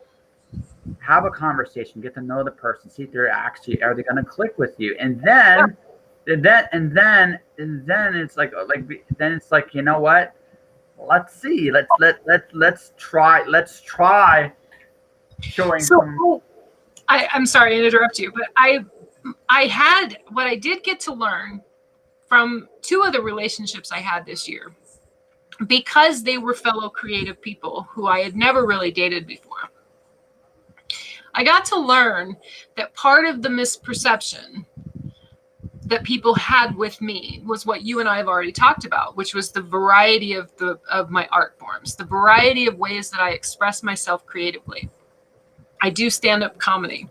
have a conversation, get to know the person, see if they're actually are they going to click with you, and then it's like you know what? Let's see. Let's try showing some. I'm sorry to interrupt you, but I had what I did get to learn from 2 of the relationships I had this year, because they were fellow creative people who I had never really dated before. I got to learn that part of the misperception that people had with me was what you and I have already talked about, which was the variety of my art forms, the variety of ways that I express myself creatively. I do stand-up comedy.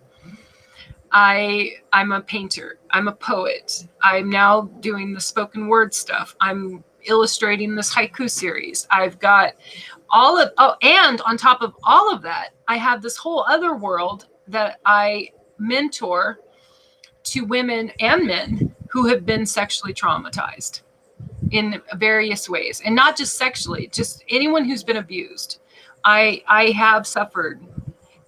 I'm a painter. I'm a poet. I'm now doing the spoken word stuff. I'm illustrating this haiku series. I've got and on top of all of that, I have this whole other world that I mentor to women and men who have been sexually traumatized in various ways, and not just sexually, just anyone who's been abused. I have suffered,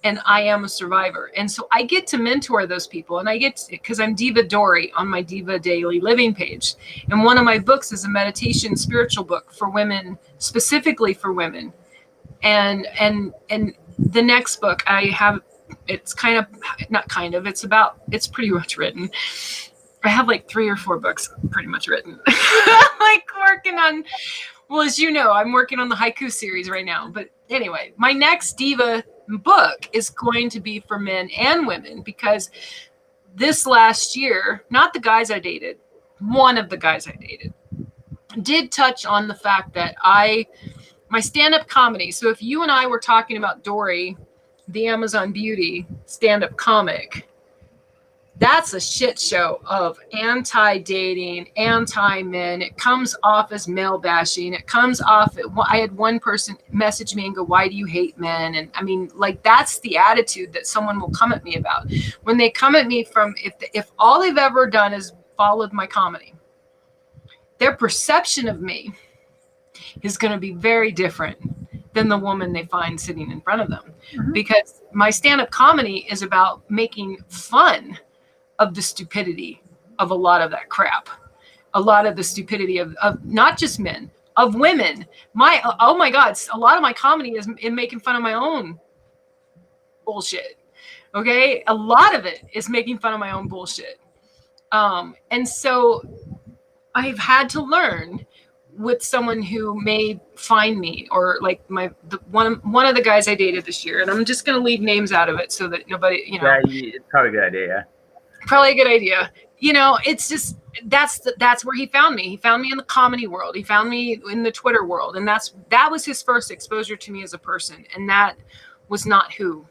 and I am a survivor. And so I get to mentor those people, and because I'm Diva Dori on my Diva Daily Living page. And one of my books is a meditation spiritual book for women, specifically for women. And the next book I have, it's it's pretty much written. I have like 3 or 4 books pretty much written. Like working on, well, as you know, I'm working on the haiku series right now. But anyway, my next Diva book is going to be for men and women, because this last year, not the guys I dated, one of the guys I dated did touch on the fact that my stand-up comedy. So if you and I were talking about Dori, the Amazon Beauty stand-up comic, that's a shit show of anti-dating, anti-men. It comes off as male bashing. It comes off. I had one person message me and go, "Why do you hate men?" And I mean, like, that's the attitude that someone will come at me about when they come at me from if all they've ever done is followed my comedy. Their perception of me is going to be very different than the woman they find sitting in front of them, because my stand-up comedy is about making fun of the stupidity of a lot of that crap, a lot of the stupidity of not just men, of women. Oh my God, a lot of my comedy is in making fun of my own bullshit. Okay, a lot of it is making fun of my own bullshit, and so I've had to learn with someone who may find me, or like one of the guys I dated this year, and I'm just going to leave names out of it so that nobody, Yeah, it's probably a good idea. Yeah. Probably a good idea. It's just that's where he found me. He found me in the comedy world. He found me in the Twitter world, and that was his first exposure to me as a person, and that was not who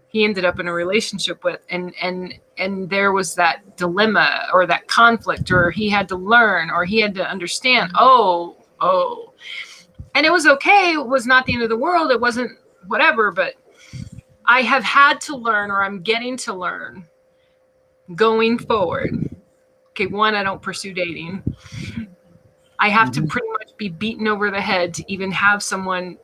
he ended up in a relationship with. And there was that dilemma or that conflict, or he had to learn, or he had to understand. Oh, and it was okay. It was not the end of the world. It wasn't whatever. But I have had to learn, or I'm getting to learn, going forward. Okay, one, I don't pursue dating. I have to pretty much be beaten over the head to even have someone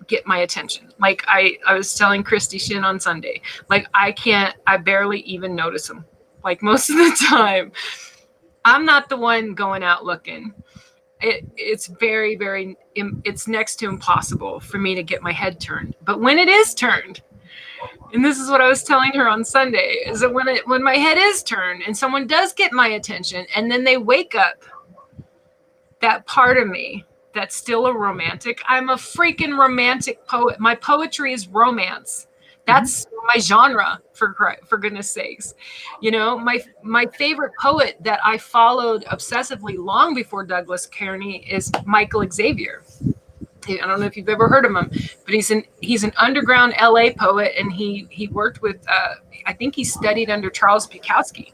get my attention. Like I was telling Christy Shin on Sunday, like I barely even notice them. Like most of the time, I'm not the one going out looking. It's very, very, it's next to impossible for me to get my head turned. But when it is turned, and this is what I was telling her on Sunday, is that when my head is turned and someone does get my attention, and then they wake up that part of me that's still a romantic. I'm a freaking romantic poet. My poetry is romance. That's my genre, for goodness sakes. My favorite poet that I followed obsessively long before Douglas Kearney is Michael Xavier. I don't know if you've ever heard of him, but he's an underground LA poet, and he worked with I think he studied under Charles Bukowski.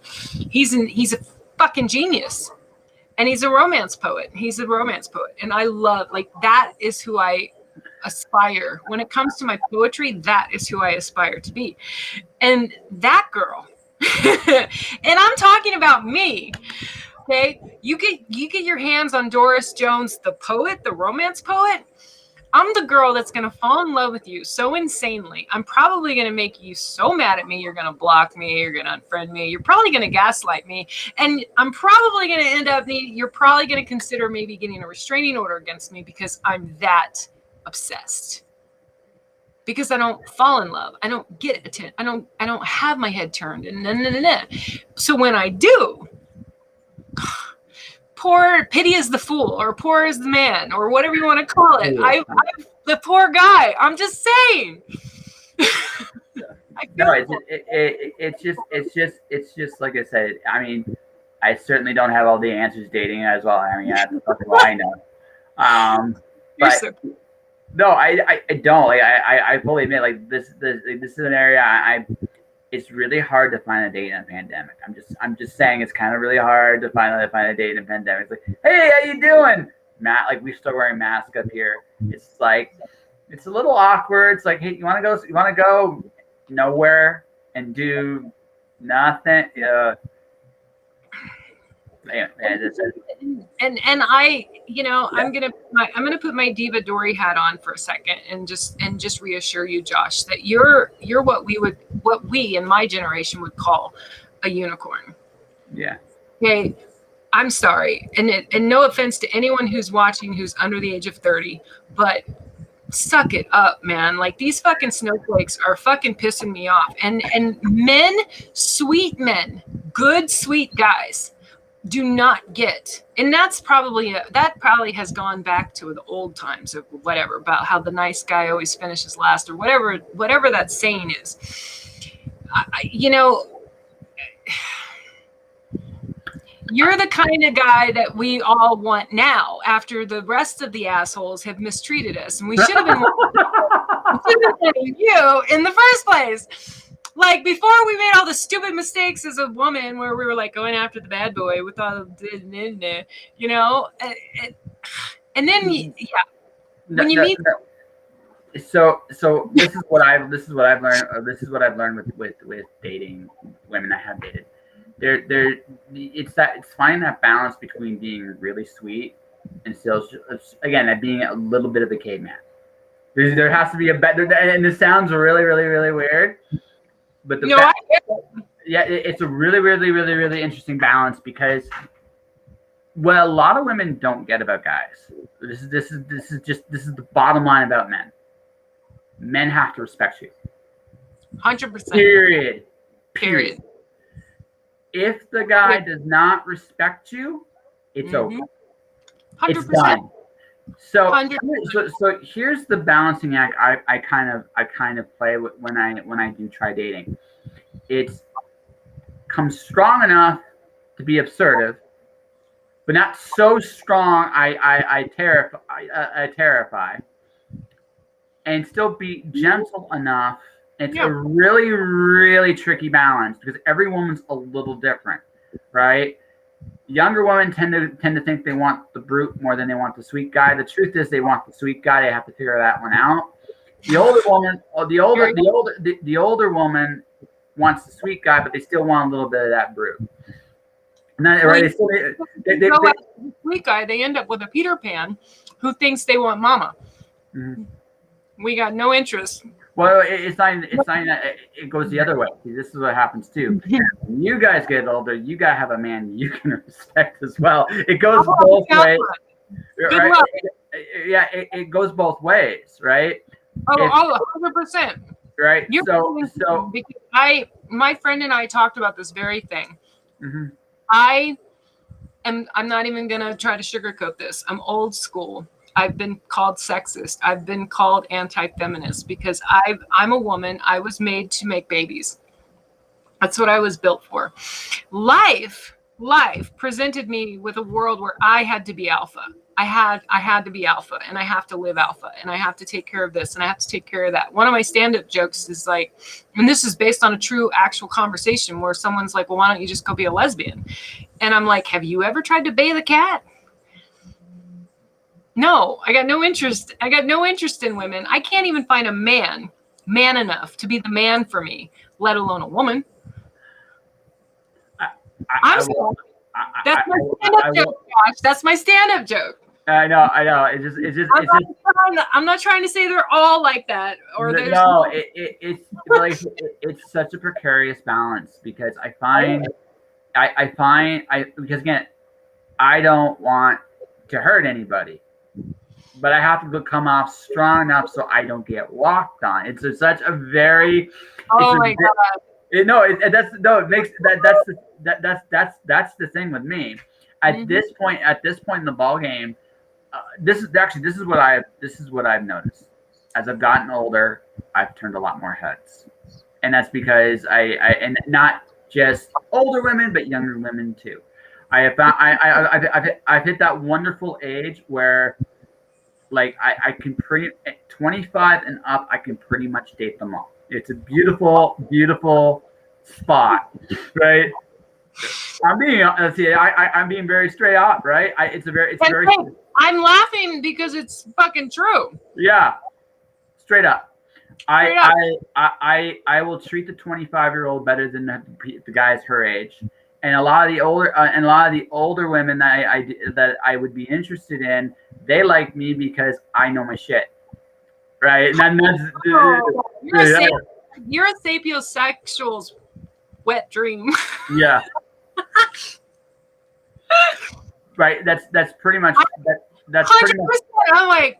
He's a fucking genius, and he's a romance poet. And I love, like, that is who I aspire. When it comes to my poetry, that is who I aspire to be. And that girl, and I'm talking about me. Okay, you get your hands on Doris Jones, the poet, the romance poet. I'm the girl that's going to fall in love with you so insanely. I'm probably going to make you so mad at me. You're going to block me. You're going to unfriend me. You're probably going to gaslight me. And I'm probably going to end up, you're probably going to consider maybe getting a restraining order against me because I'm that obsessed. Because I don't fall in love. I don't get attention. I don't have my head turned. And so when I do, poor pity is the fool, or poor is the man, or whatever you want to call it. I'm the poor guy. I'm just saying. It's just like I said. I mean, I certainly don't have all the answers dating as well. I mean, that's fucking what I know. But no, I don't. Like, I fully admit, like this is an area it's really hard to find a date in a pandemic. I'm just saying it's kind of really hard to find a date in a pandemic. It's like, hey, how you doing? Matt, like we're still wearing masks up here. It's like it's a little awkward. It's like, hey, you wanna go nowhere and do nothing? Yeah. And I, I'm gonna put my diva Dori hat on for a second and just reassure you, Josh, that you're what we in my generation would call a unicorn. Yeah. Okay. I'm sorry, and no offense to anyone who's watching who's under the age of 30, but suck it up, man. Like, these fucking snowflakes are fucking pissing me off. And men, sweet men, good sweet guys, do not get, and that probably has gone back to the old times of whatever, about how the nice guy always finishes last, or whatever that saying is. You're the kind of guy that we all want now, after the rest of the assholes have mistreated us, and we should have been you in the first place. Like, before we made all the stupid mistakes as a woman, where we were like going after the bad boy with all the, and then when you meet. So this is what I've learned. This is what I've learned with dating women I have dated. It's finding that balance between being really sweet and still, again, being a little bit of a caveman. There has to be a better, and this sounds really, really, really weird. But it's a really, really, really, really interesting balance, because what a lot of women don't get about guys. This is the bottom line about men. Men have to respect you. 100%. Period. If the guy does not respect you, it's over. 100%. It's done. So here's the balancing act I kind of play when I do try dating. It's come strong enough to be assertive, but not so strong I terrify, and still be gentle enough. It's a really, really tricky balance, because every woman's a little different, right? Younger women tend to think they want the brute more than they want the sweet guy. The truth is, they want the sweet guy. They have to figure that one out. The older woman wants the sweet guy, but they still want a little bit of that brute. And then, right? Sweet guy, they end up with a Peter Pan who thinks they want mama. Mm-hmm. We got no interest. Well, it's not that it goes the other way. See, this is what happens too. When you guys get older, you gotta have a man you can respect as well. It goes both ways. Right? It goes both ways, right? 100%. Right. So because my friend and I talked about this very thing. Mm-hmm. I'm not even gonna try to sugarcoat this. I'm old school. I've been called sexist. I've been called anti-feminist, because I'm a woman. I was made to make babies. That's what I was built for. Life presented me with a world where I had to be alpha. I had to be alpha, and I have to live alpha, and I have to take care of this, and I have to take care of that. One of my stand-up jokes is like, and this is based on a true actual conversation, where someone's like, well, why don't you just go be a lesbian? And I'm like, have you ever tried to bathe a cat? No, I got no interest. I got no interest in women. I can't even find a man enough to be the man for me, let alone a woman. I'm sorry. That's my stand-up joke, Josh. That's my stand-up joke. I know. I'm not trying to say they're all like that, or no. It's like it's such a precarious balance because I find because again, I don't want to hurt anybody, but I have to come off strong enough so I don't get walked on. It's such a very my god. That's the thing with me. At this point in the ball game, this is what I've noticed. As I've gotten older, I've turned a lot more heads, and that's because and not just older women, but younger women too. I've hit that wonderful age where, like, I can 25 and up, I can pretty much date them all. It's a beautiful, beautiful spot, right? I'm being very straight up, right? It's very. I'm laughing because it's fucking true. Yeah, straight up. I will treat the 25-year-old better than the guys her age, and a lot of the older women that I would be interested in, they like me because I know my shit. Right, and you're a sapiosexual's wet dream. Yeah. Right. That's pretty much that's 100%. Pretty much. I'm like,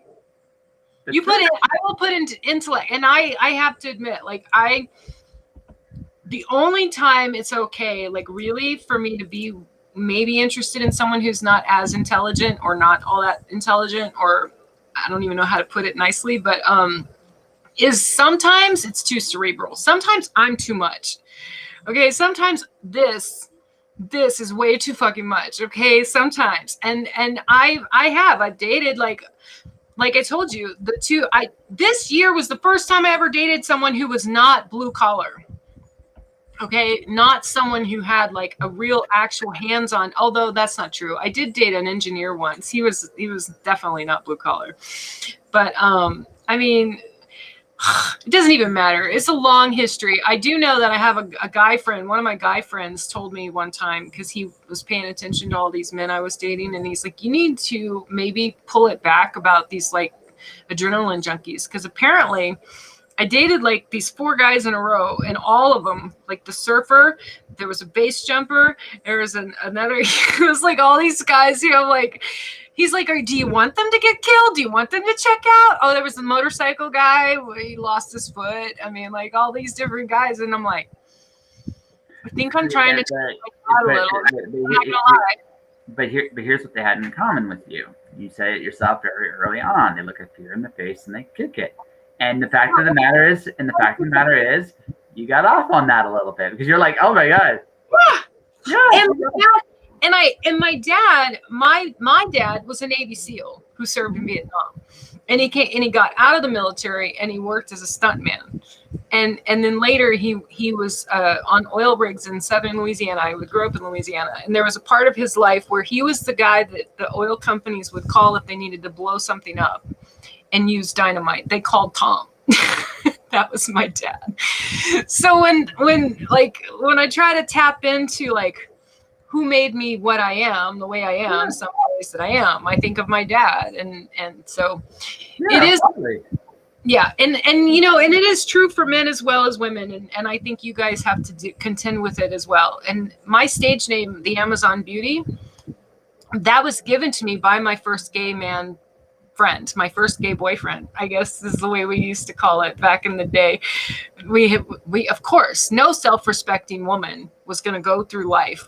you put it. I will put into intellect, and I have to admit, like, the only time it's okay, like, really, for me to be maybe interested in someone who's not as intelligent or not all that intelligent, or I don't even know how to put it nicely, but is sometimes it's too cerebral. Sometimes I'm too much. Okay, sometimes this is way too fucking much. Okay, sometimes, and I've dated, like I told you, this year was the first time I ever dated someone who was not blue collar. Okay, not someone who had like a real actual hands-on, although that's not true. I did date an engineer once. He was definitely not blue collar. But I mean, it doesn't even matter. It's a long history. I do know that I have a guy friend. One of my guy friends told me one time, because he was paying attention to all these men I was dating, and he's like, you need to maybe pull it back about these like adrenaline junkies, because apparently I dated like these 4 guys in a row, and all of them, like the surfer, there was a base jumper, there was another, it was like all these guys who I'm like, he's like, do you want them to get killed? Do you want them to check out? Oh, there was a motorcycle guy where he lost his foot. I mean, like all these different guys, and I'm like, I think I'm trying to check out a little. I'm not gonna lie. But here's what they had in common with you. You said it yourself very early on. They look at fear in the face and they kick it. And the fact of the matter is, you got off on that a little bit because you're like, oh my god, yeah. And my dad was a Navy SEAL who served in Vietnam, and he got out of the military and he worked as a stuntman, and then later he was on oil rigs in southern Louisiana. I grew up in Louisiana, and there was a part of his life where he was the guy that the oil companies would call if they needed to blow something up and use dynamite. They called Tom. That was my dad. So when I try to tap into like who made me what I am, the way I am, some place that I am, I think of my dad, and so it is. Probably. Yeah, and you know, and it is true for men as well as women, and I think you guys have to contend with it as well. And my stage name, the Amazon Beauty, that was given to me by my first gay man friend, my first gay boyfriend, I guess is the way we used to call it back in the day. We of course, no self-respecting woman was going to go through life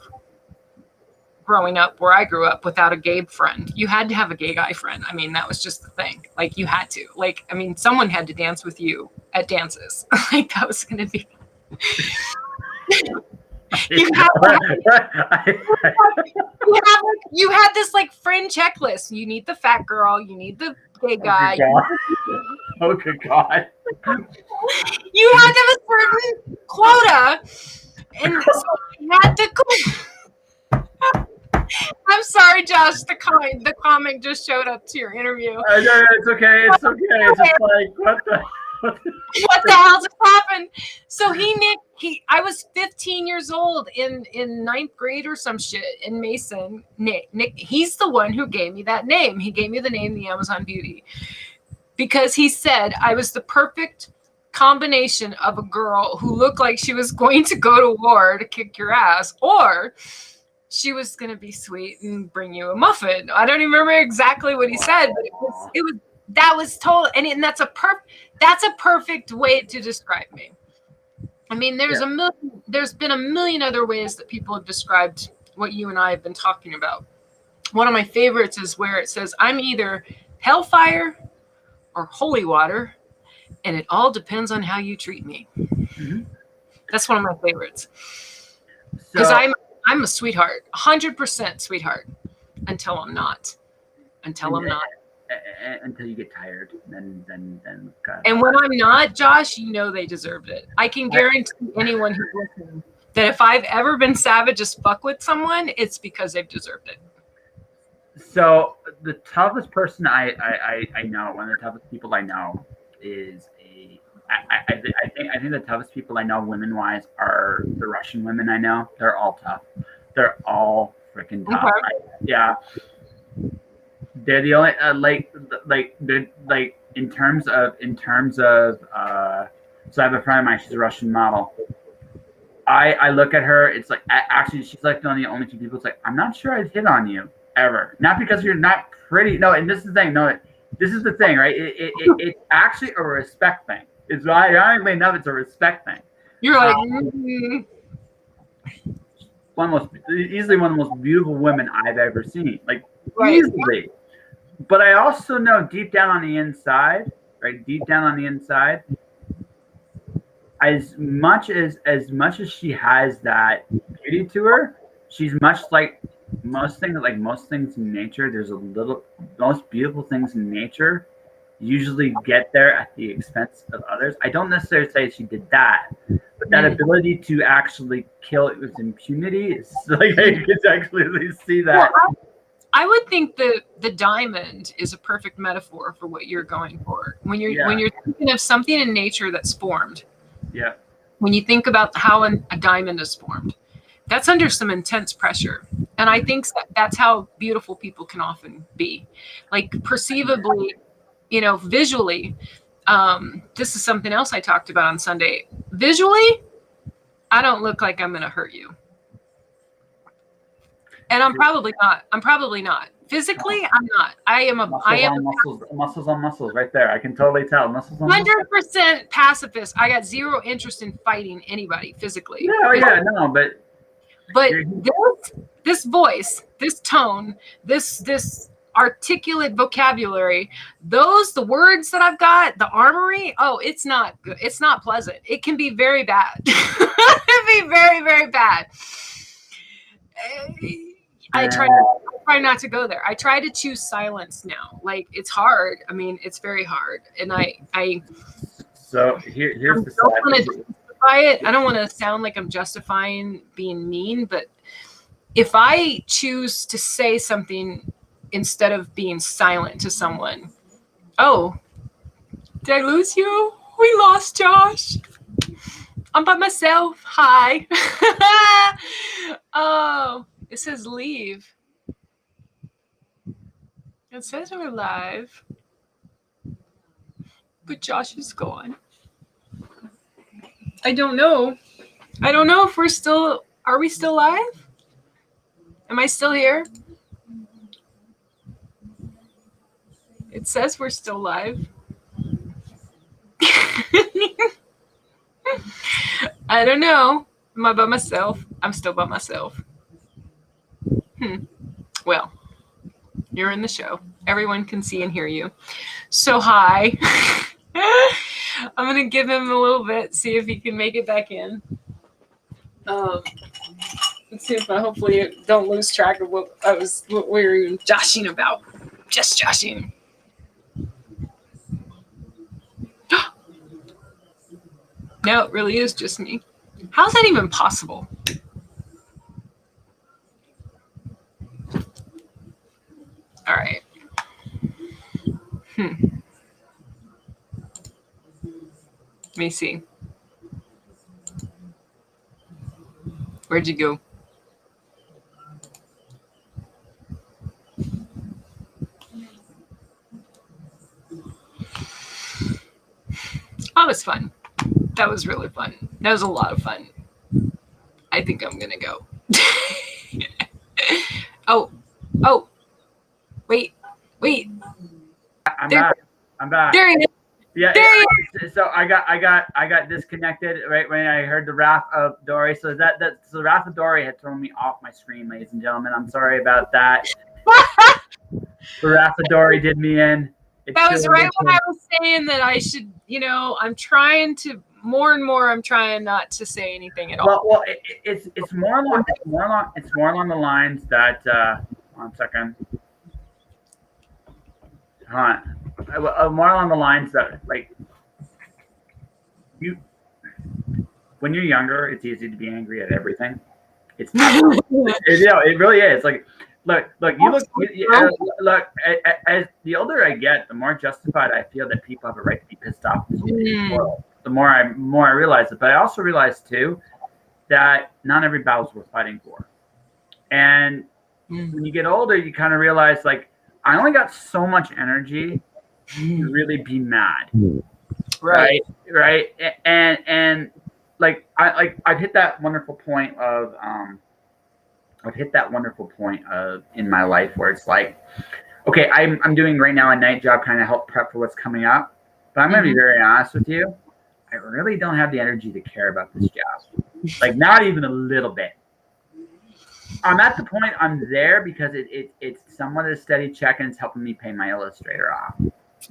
growing up where I grew up without a gay friend. You had to have a gay guy friend. I mean, that was just the thing. Like, you had to. Like, I mean, someone had to dance with you at dances. Like, that was going to be... you had this like friend checklist. You need the fat girl, you need the gay guy. Oh good God. You had to have a certain quota, and so you had to I'm sorry, Josh. The comment just showed up to your interview. No, it's okay. It's okay. It's just like what the. What the hell just happened? So I was 15 years old in ninth grade or some shit. And Mason, Nick, he's the one who gave me that name. He gave me the name the Amazon Beauty because he said I was the perfect combination of a girl who looked like she was going to go to war to kick your ass, or she was going to be sweet and bring you a muffin. I don't even remember exactly what he said, but that was total. And that's a perfect way to describe me. I mean, there's been a million other ways that people have described what you and I have been talking about. One of my favorites is where it says, I'm either hellfire or holy water, and it all depends on how you treat me. Mm-hmm. That's one of my favorites. Because I'm a sweetheart, 100% sweetheart, until I'm not. Until you get tired, then God. And when I'm not, Josh, they deserved it. I can guarantee anyone who's listening that if I've ever been savage as fuck with someone, it's because they've deserved it. So the toughest person I know, one of the toughest people I know is I think the toughest people I know women-wise are the Russian women I know. They're all tough. They're all freaking tough. Okay. They're the only they're in terms of so I have a friend of mine, she's a Russian model. I look at her, it's like actually she's like one of the only two people. It's like I'm not sure I'd hit on you ever. Not because you're not pretty. No, and this is the thing. No, this is the thing, right? It's actually a respect thing. It's ironically enough, it's a respect thing. You're like easily one of the most beautiful women I've ever seen. Like right. Easily. But I also know deep down on the inside, as much as she has that beauty to her, she's much like most things in nature. There's most beautiful things in nature usually get there at the expense of others. I don't necessarily say she did that, but that ability to actually kill it with impunity is like I can actually at least see that. Well, I would think the diamond is a perfect metaphor for what you're going for. When you're thinking of something in nature that's formed. Yeah. When you think about how a diamond is formed, that's under some intense pressure. And I think that's how beautiful people can often be. Like perceivably, visually, this is something else I talked about on Sunday. Visually, I don't look like I'm going to hurt you. And I'm probably not. Physically, I'm not. Muscles on muscles right there. I can totally tell. Muscles on 100% pacifist. I got zero interest in fighting anybody physically. But this voice, this tone, this articulate vocabulary, the words that I've got, the armory, it's not good. It's not pleasant. It can be very bad. It can be very, very bad. I try not to go there. I try to choose silence now. Like it's hard. I mean, it's very hard. And So here's the side. I don't want to sound like I'm justifying being mean, but if I choose to say something instead of being silent to someone, did I lose you? We lost Josh. I'm by myself. Hi. It says leave. It says we're live. But Josh is gone. I don't know if are we still live? Am I still here? It says we're still live. I don't know. Am I by myself? I'm still by myself. Well, you're in the show. Everyone can see and hear you. So hi. I'm going to give him a little bit, see if he can make it back in. Let's see if I hopefully don't lose track of what we were even joshing about. Just joshing. No, it really is just me. How's that even possible? All right. Let me see. Where'd you go? That was fun. That was really fun. That was a lot of fun. I think I'm gonna go. Oh, wait. I'm back. There he is. Yeah. There he is. So I got disconnected right when I heard the wrath of Dory. So so the wrath of Dory had thrown me off my screen, ladies and gentlemen. I'm sorry about that. The wrath of Dory did me in. That was right when I was saying that I should, I'm trying to more and more. I'm trying not to say anything at all. Well, it's more along the lines that. 1 second. Hold on. More along the lines that when you're younger, it's easy to be angry at everything. It's not. It really is. Look. As the older I get, the more justified I feel that people have a right to be pissed off in this world. The more I realize it, but I also realize too that not every battle's worth fighting for. And when you get older, you kind of realize I only got so much energy to really be mad. Right. And I've hit that wonderful point of in my life where it's okay, I'm doing right now a night job, kind of help prep for what's coming up. But I'm gonna be very honest with you. I really don't have the energy to care about this job. Not even a little bit. I'm at the point I'm there because it's somewhat a steady check and it's helping me pay my illustrator off.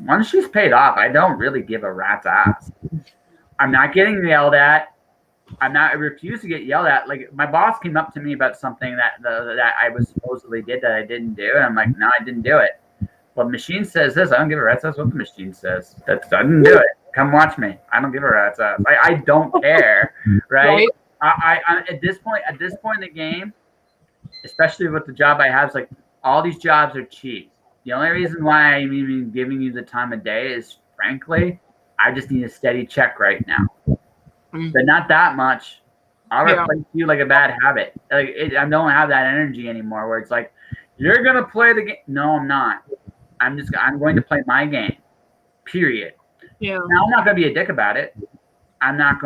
Once she's paid off, I don't really give a rat's ass. I'm not getting yelled at. I refuse to get yelled at. My boss came up to me about something that I was supposedly did that I didn't do, and I'm like, no, I didn't do it. Well, the machine says this. I don't give a rat's ass what the machine says. I didn't do it. Come watch me. I don't give a rat's ass. I don't care, right? I at this point in the game, especially with the job I have, it's all these jobs are cheap. The only reason why I'm even giving you the time of day is, frankly, I just need a steady check right now. But not that much. I'll replace you like a bad habit. I don't have that energy anymore where it's you're going to play the game. No, I'm not. I'm going to play my game. Period. Yeah. Now, I'm not going to be a dick about it. I'm not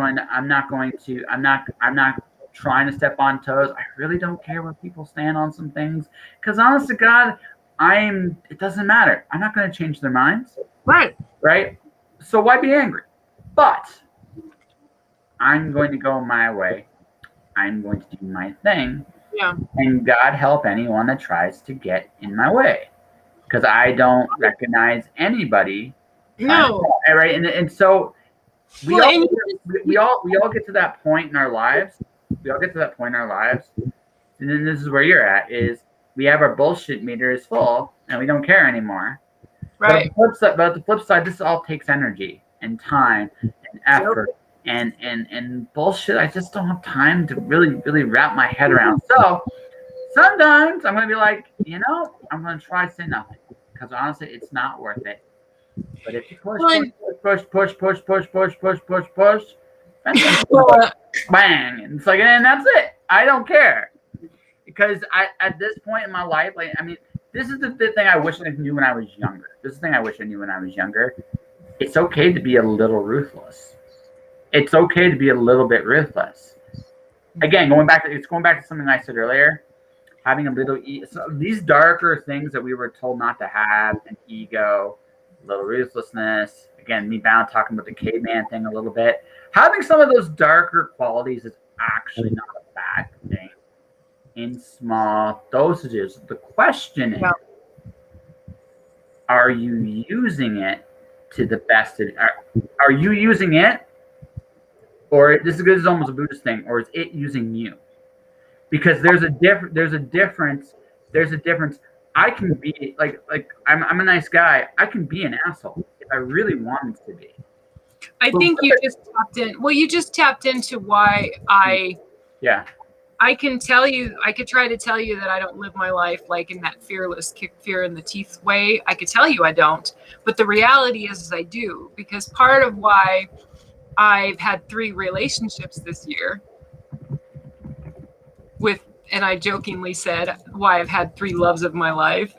trying to step on toes. I really don't care where people stand on some things. Because honest to God, it doesn't matter. I'm not going to change their minds. Right? So why be angry? But I'm going to go my way. I'm going to do my thing. Yeah. And God help anyone that tries to get in my way. Because I don't recognize anybody. No. Right? And so we all get to that point in our lives. And then this is where you're at, is we have our bullshit meters full and we don't care anymore. Right. But the flip side, this all takes energy and time and effort and bullshit. I just don't have time to really wrap my head around. So sometimes I'm going to be I'm going to try to say nothing because honestly, it's not worth it. But if you push, bang, and and that's it. I don't care because at this point in my life, this is the thing I wish I knew when I was younger. It's okay to be a little ruthless. It's okay to be a little bit ruthless. Again, going back to something I said earlier, having a little these darker things that we were told not to have, an ego, a little ruthlessness. Again, me bound talking about the caveman thing a little bit. Having some of those darker qualities is actually not a bad thing in small dosages. The question is, are you using it to the best? Are you using it, or this is almost a Buddhist thing, or is it using you? Because there's a difference. I can be I'm a nice guy. I can be an asshole if I really wanted to be. I think you just tapped in. Well, you just tapped into why I I can tell you, I could try to tell you that I don't live my life like in that fearless, kick fear in the teeth way. I could tell you I don't, but the reality is I do, because part of why I've had 3 relationships this year with, and I jokingly said why I've had 3 loves of my life,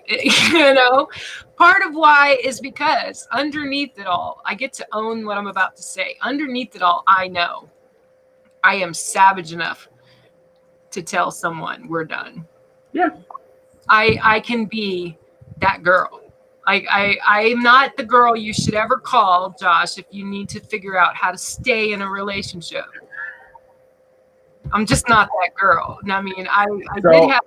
part of why is because underneath it all, I get to own what I'm about to say. Underneath it all, I know I am savage enough to tell someone we're done. Yeah. I can be that girl. I'm not the girl you should ever call, Josh, if you need to figure out how to stay in a relationship. I'm just not that girl. I mean, I did have.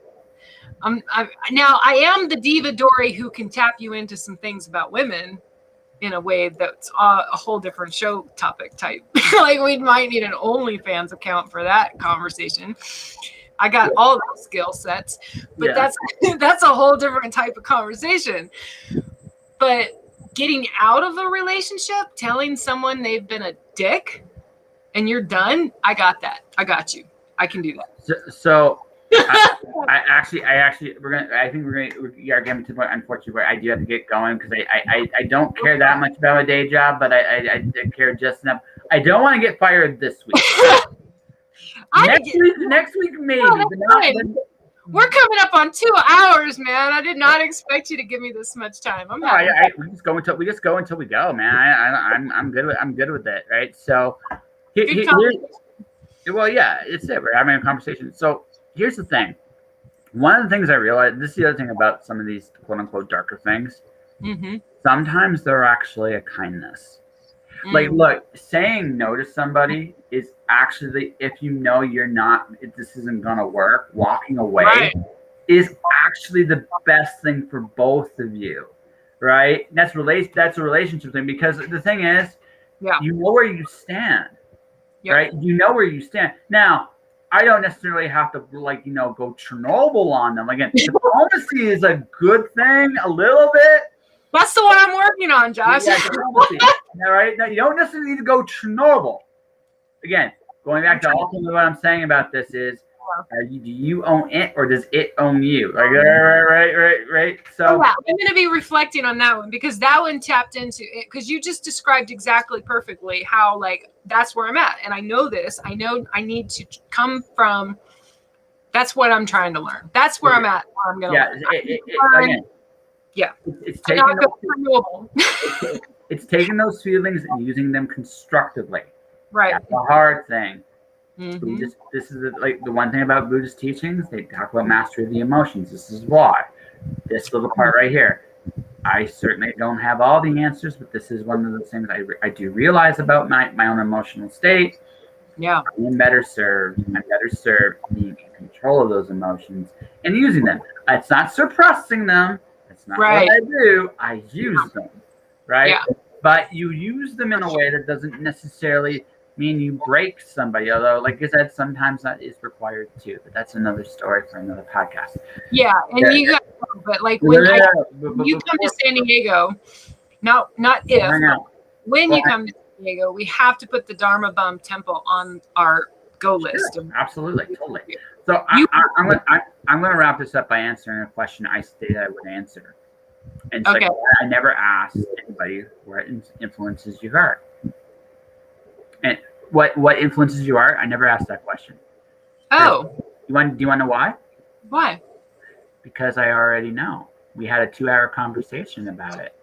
Now I am the diva Dori who can tap you into some things about women in a way that's a whole different show topic type. Like we might need an OnlyFans account for that conversation. I got all those skill sets, but that's a whole different type of conversation. But getting out of a relationship, telling someone they've been a dick and you're done, I got that. I got you. I can do that. So I think we're gonna you are getting to the point, unfortunately, where I do have to get going because I don't care that much about my day job, but I care just enough. I don't want to get fired this week. Next week maybe. We're coming up on 2 hours, man. I did not expect you to give me this much time. We just go until we go, man. I'm good with it, right? So well, yeah, it's it. We're having a conversation. So here's the thing. One of the things I realized, this is the other thing about some of these quote unquote darker things. Mm-hmm. Sometimes they're actually a kindness. Like, look, saying no to somebody is actually, if you know this isn't going to work, walking away is actually the best thing for both of you, right? That's a relationship thing, because the thing is, you know where you stand, right? You know where you stand. Now, I don't necessarily have to, go Chernobyl on them. Again, diplomacy is a good thing, a little bit. That's the one I'm working on, Josh. All right. Now, you don't necessarily need to go Chernobyl. Again, going back to ultimately what I'm saying about this is, do you own it or does it own you? Like, right. So I'm going to be reflecting on that one, because that one tapped into it, because you just described exactly perfectly how, that's where I'm at. And I know this. I know I need to come from. That's what I'm trying to learn. That's where I'm at. I'm going to learn. It's taking those feelings and using them constructively. Right. That's a hard thing. Mm-hmm. This is the one thing about Buddhist teachings. They talk about mastery of the emotions. This is why. This little part right here. I certainly don't have all the answers, but this is one of the things I do realize about my own emotional state. Yeah. I'm better served being in control of those emotions and using them. It's not suppressing them. It's not what I do. I use them, right? Yeah. But you use them in a way that doesn't necessarily mean you break somebody. Although, like I said, sometimes that is required too. But that's another story for another podcast. Yeah, and you got, but when you come to San Diego, not if, when you come to San Diego, we have to put the Dharma Bum Temple on our go list. Absolutely, totally. So I'm going to wrap this up by answering a question I stated I would answer. And so I never asked anybody what influences your art. And what influences your art? I never asked that question. Oh. Do you want to know why? Why? Because I already know. We had a 2-hour conversation about it.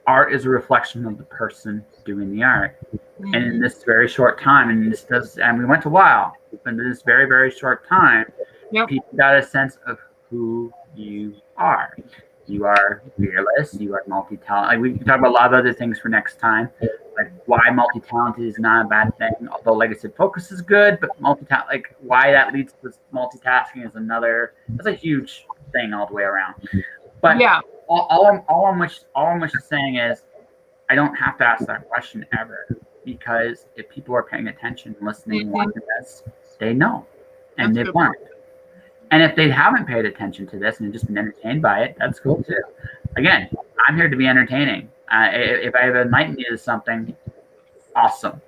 Art is a reflection of the person doing the art. Mm-hmm. And in this very short time, and we went a while, but in this very, very short time, people got a sense of who you are. You are fearless. You are multi-talented. Like, we can talk about a lot of other things for next time, like why multi-talented is not a bad thing. Although, like I said, focus is good, but why that leads to multitasking is another. That's a huge thing all the way around. But all I'm saying is, I don't have to ask that question ever, because if people are paying attention, listening, watching this, they know, and they've learned. And if they haven't paid attention to this and just been entertained by it, that's cool too. Again, I'm here to be entertaining. If I have enlightened you to something, awesome.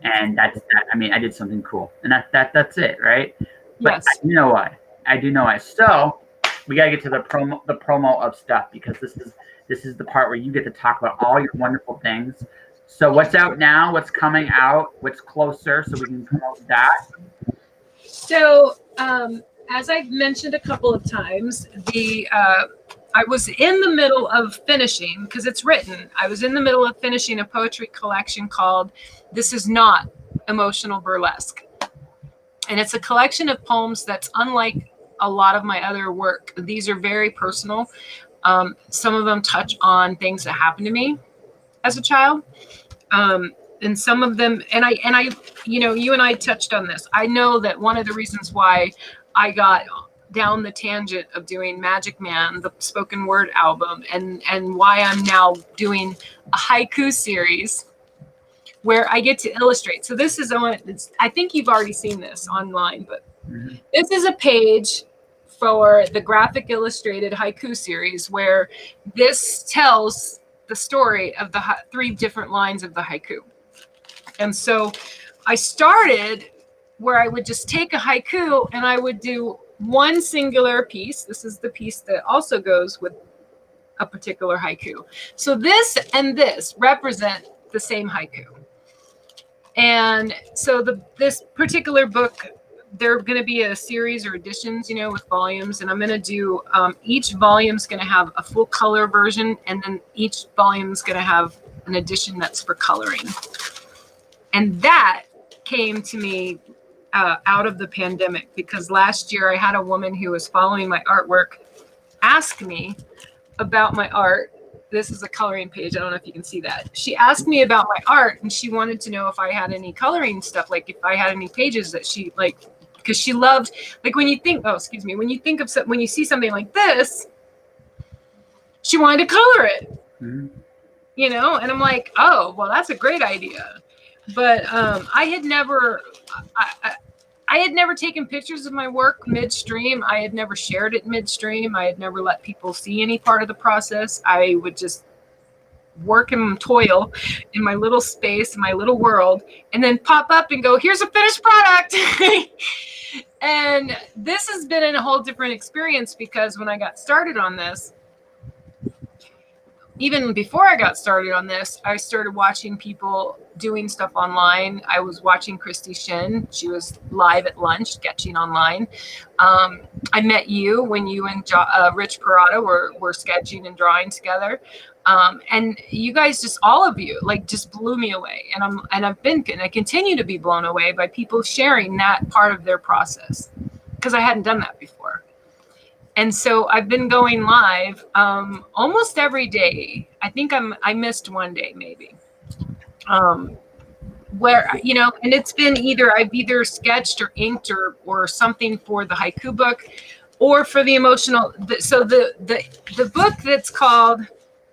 And that's that. I mean, I did something cool, and that's it, right? But Yes. I do know why. I do know why. So we gotta get to the promo of stuff, because this is the part where you get to talk about all your wonderful things. So what's out now? What's coming out? What's closer? So we can promote that. So as I've mentioned a couple of times, I was in the middle of finishing, because it's written, I was in the middle of finishing a poetry collection called This Is Not Emotional Burlesque. And it's a collection of poems that's unlike a lot of my other work. These are very personal. Some of them touch on things that happened to me as a child. And some of them, and I, you know, you and I touched on this. I know that one of the reasons why I got down the tangent of doing Magic Man, the spoken word album, and why I'm now doing a haiku series where I get to illustrate. So this is on, I think you've already seen this online, but this is a page for the graphic illustrated haiku series where this tells the story of the 3 different lines of the haiku. And so I started where I would just take a haiku and I would do one singular piece. This is the piece that also goes with a particular haiku. So this and this represent the same haiku. And so this particular book, there are going to be a series or editions, you know, with volumes. And I'm going to do, each volume's going to have a full color version. And then each volume's going to have an edition that's for coloring. And that came to me out of the pandemic, because last year I had a woman who was following my artwork ask me about my art. This is a coloring page. I don't know if you can see that. She asked me about my art, and she wanted to know if I had any coloring stuff, like if I had any pages that she like, because she loved, like when you think, when you think of when you see something like this, she wanted to color it, you know? And I'm like, oh, well, that's a great idea. But I had never taken pictures of my work midstream. I had never shared it midstream. I had never let people see any part of the process. I would just work and toil in my little space, my little world, and then pop up and go, here's a finished product. And this has been a whole different experience, because when I got started on this, even before I got started on this, I started watching people doing stuff online. I was watching Christy Shin. She was live at lunch, sketching online. I met you when you and Rich Parada were sketching and drawing together. And you guys, just all of you, like, just blew me away. And I continue to be blown away by people sharing that part of their process, because I hadn't done that before. And so I've been going live almost every day. I think I missed one day maybe, where, you know, and it's been I've either sketched or inked or something for the haiku book, or for the emotional. So the book that's called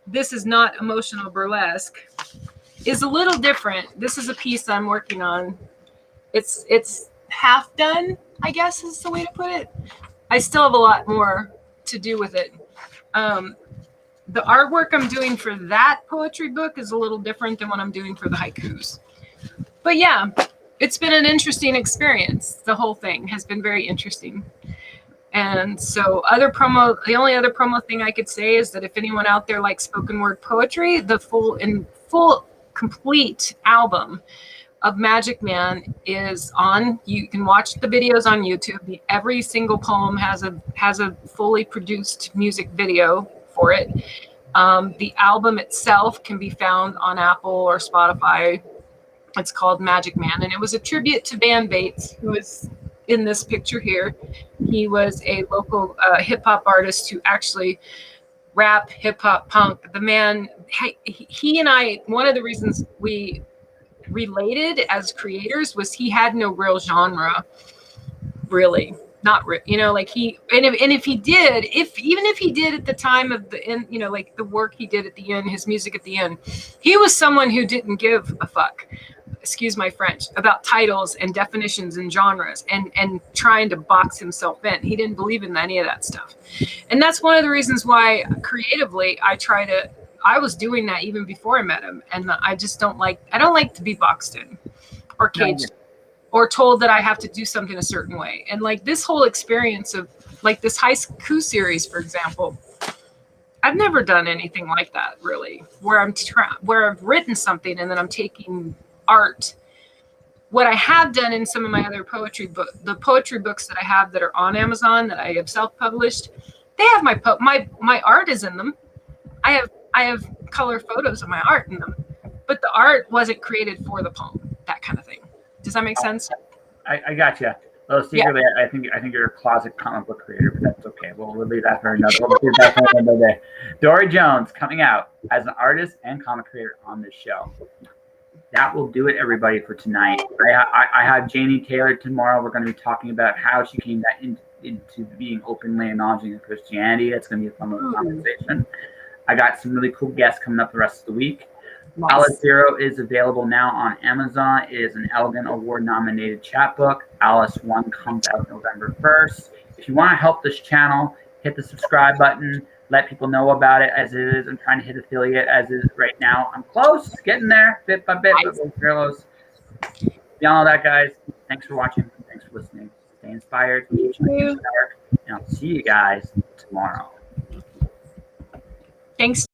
This Is Not Emotional Burlesque is a little different. This is a piece I'm working on. It's half done, I guess is the way to put it. I still have a lot more to do with it. The artwork I'm doing for that poetry book is a little different than what I'm doing for the haikus. But yeah, it's been an interesting experience. The whole thing has been very interesting. And so the only other promo thing I could say is that if anyone out there likes spoken word poetry, the full complete album of Magic Man is on. You can watch the videos on YouTube. Every single poem has a fully produced music video for it. The album itself can be found on Apple or Spotify. It's called Magic Man, and it was a tribute to Van Bates, who is in this picture here. He was a local hip hop artist who actually rap, hip hop, punk. The man, he and I, one of the reasons we related as creators was he had no real genre, really. You know, like if he did at the time of the end, you know, like the work he did at the end, his music at the end, he was someone who didn't give a fuck, excuse my French, about titles and definitions and genres and trying to box himself in. He didn't believe in any of that stuff. And that's one of the reasons why creatively I was doing that even before I met him. And I don't like to be boxed in. or caged or told that I have to do something a certain way. And like this whole experience of like this haiku series, for example, I've never done anything like that really, where where I've written something and then I'm taking art. What I have done in some of my other the poetry books that I have that are on Amazon that I have self-published, they have my art is in them. I have color photos of my art in them, but the art wasn't created for the poem. That kind of thing. Does that make sense? I got you. Well, secretly, yeah. I think you're a closet comic book creator, but that's okay. We'll leave that for another day. Dori Jones coming out as an artist and comic creator on this show. That will do it, everybody, for tonight. I have Janie Taylor tomorrow. We're going to be talking about how she came back into being openly acknowledging of Christianity. That's going to be a fun little conversation. I got some really cool guests coming up the rest of the week. Nice. Alice Zero is available now on Amazon. It is an Elgin Award-nominated chapbook. Alice 1 comes out November 1st. If you want to help this channel, hit the subscribe button. Let people know about it as it is. I'm trying to hit affiliate as is right now. I'm close, getting there, bit by bit, but we're close. Beyond all that, guys, thanks for watching. Thanks for listening. Stay inspired. Keep shining, and I'll see you guys tomorrow. Thanks.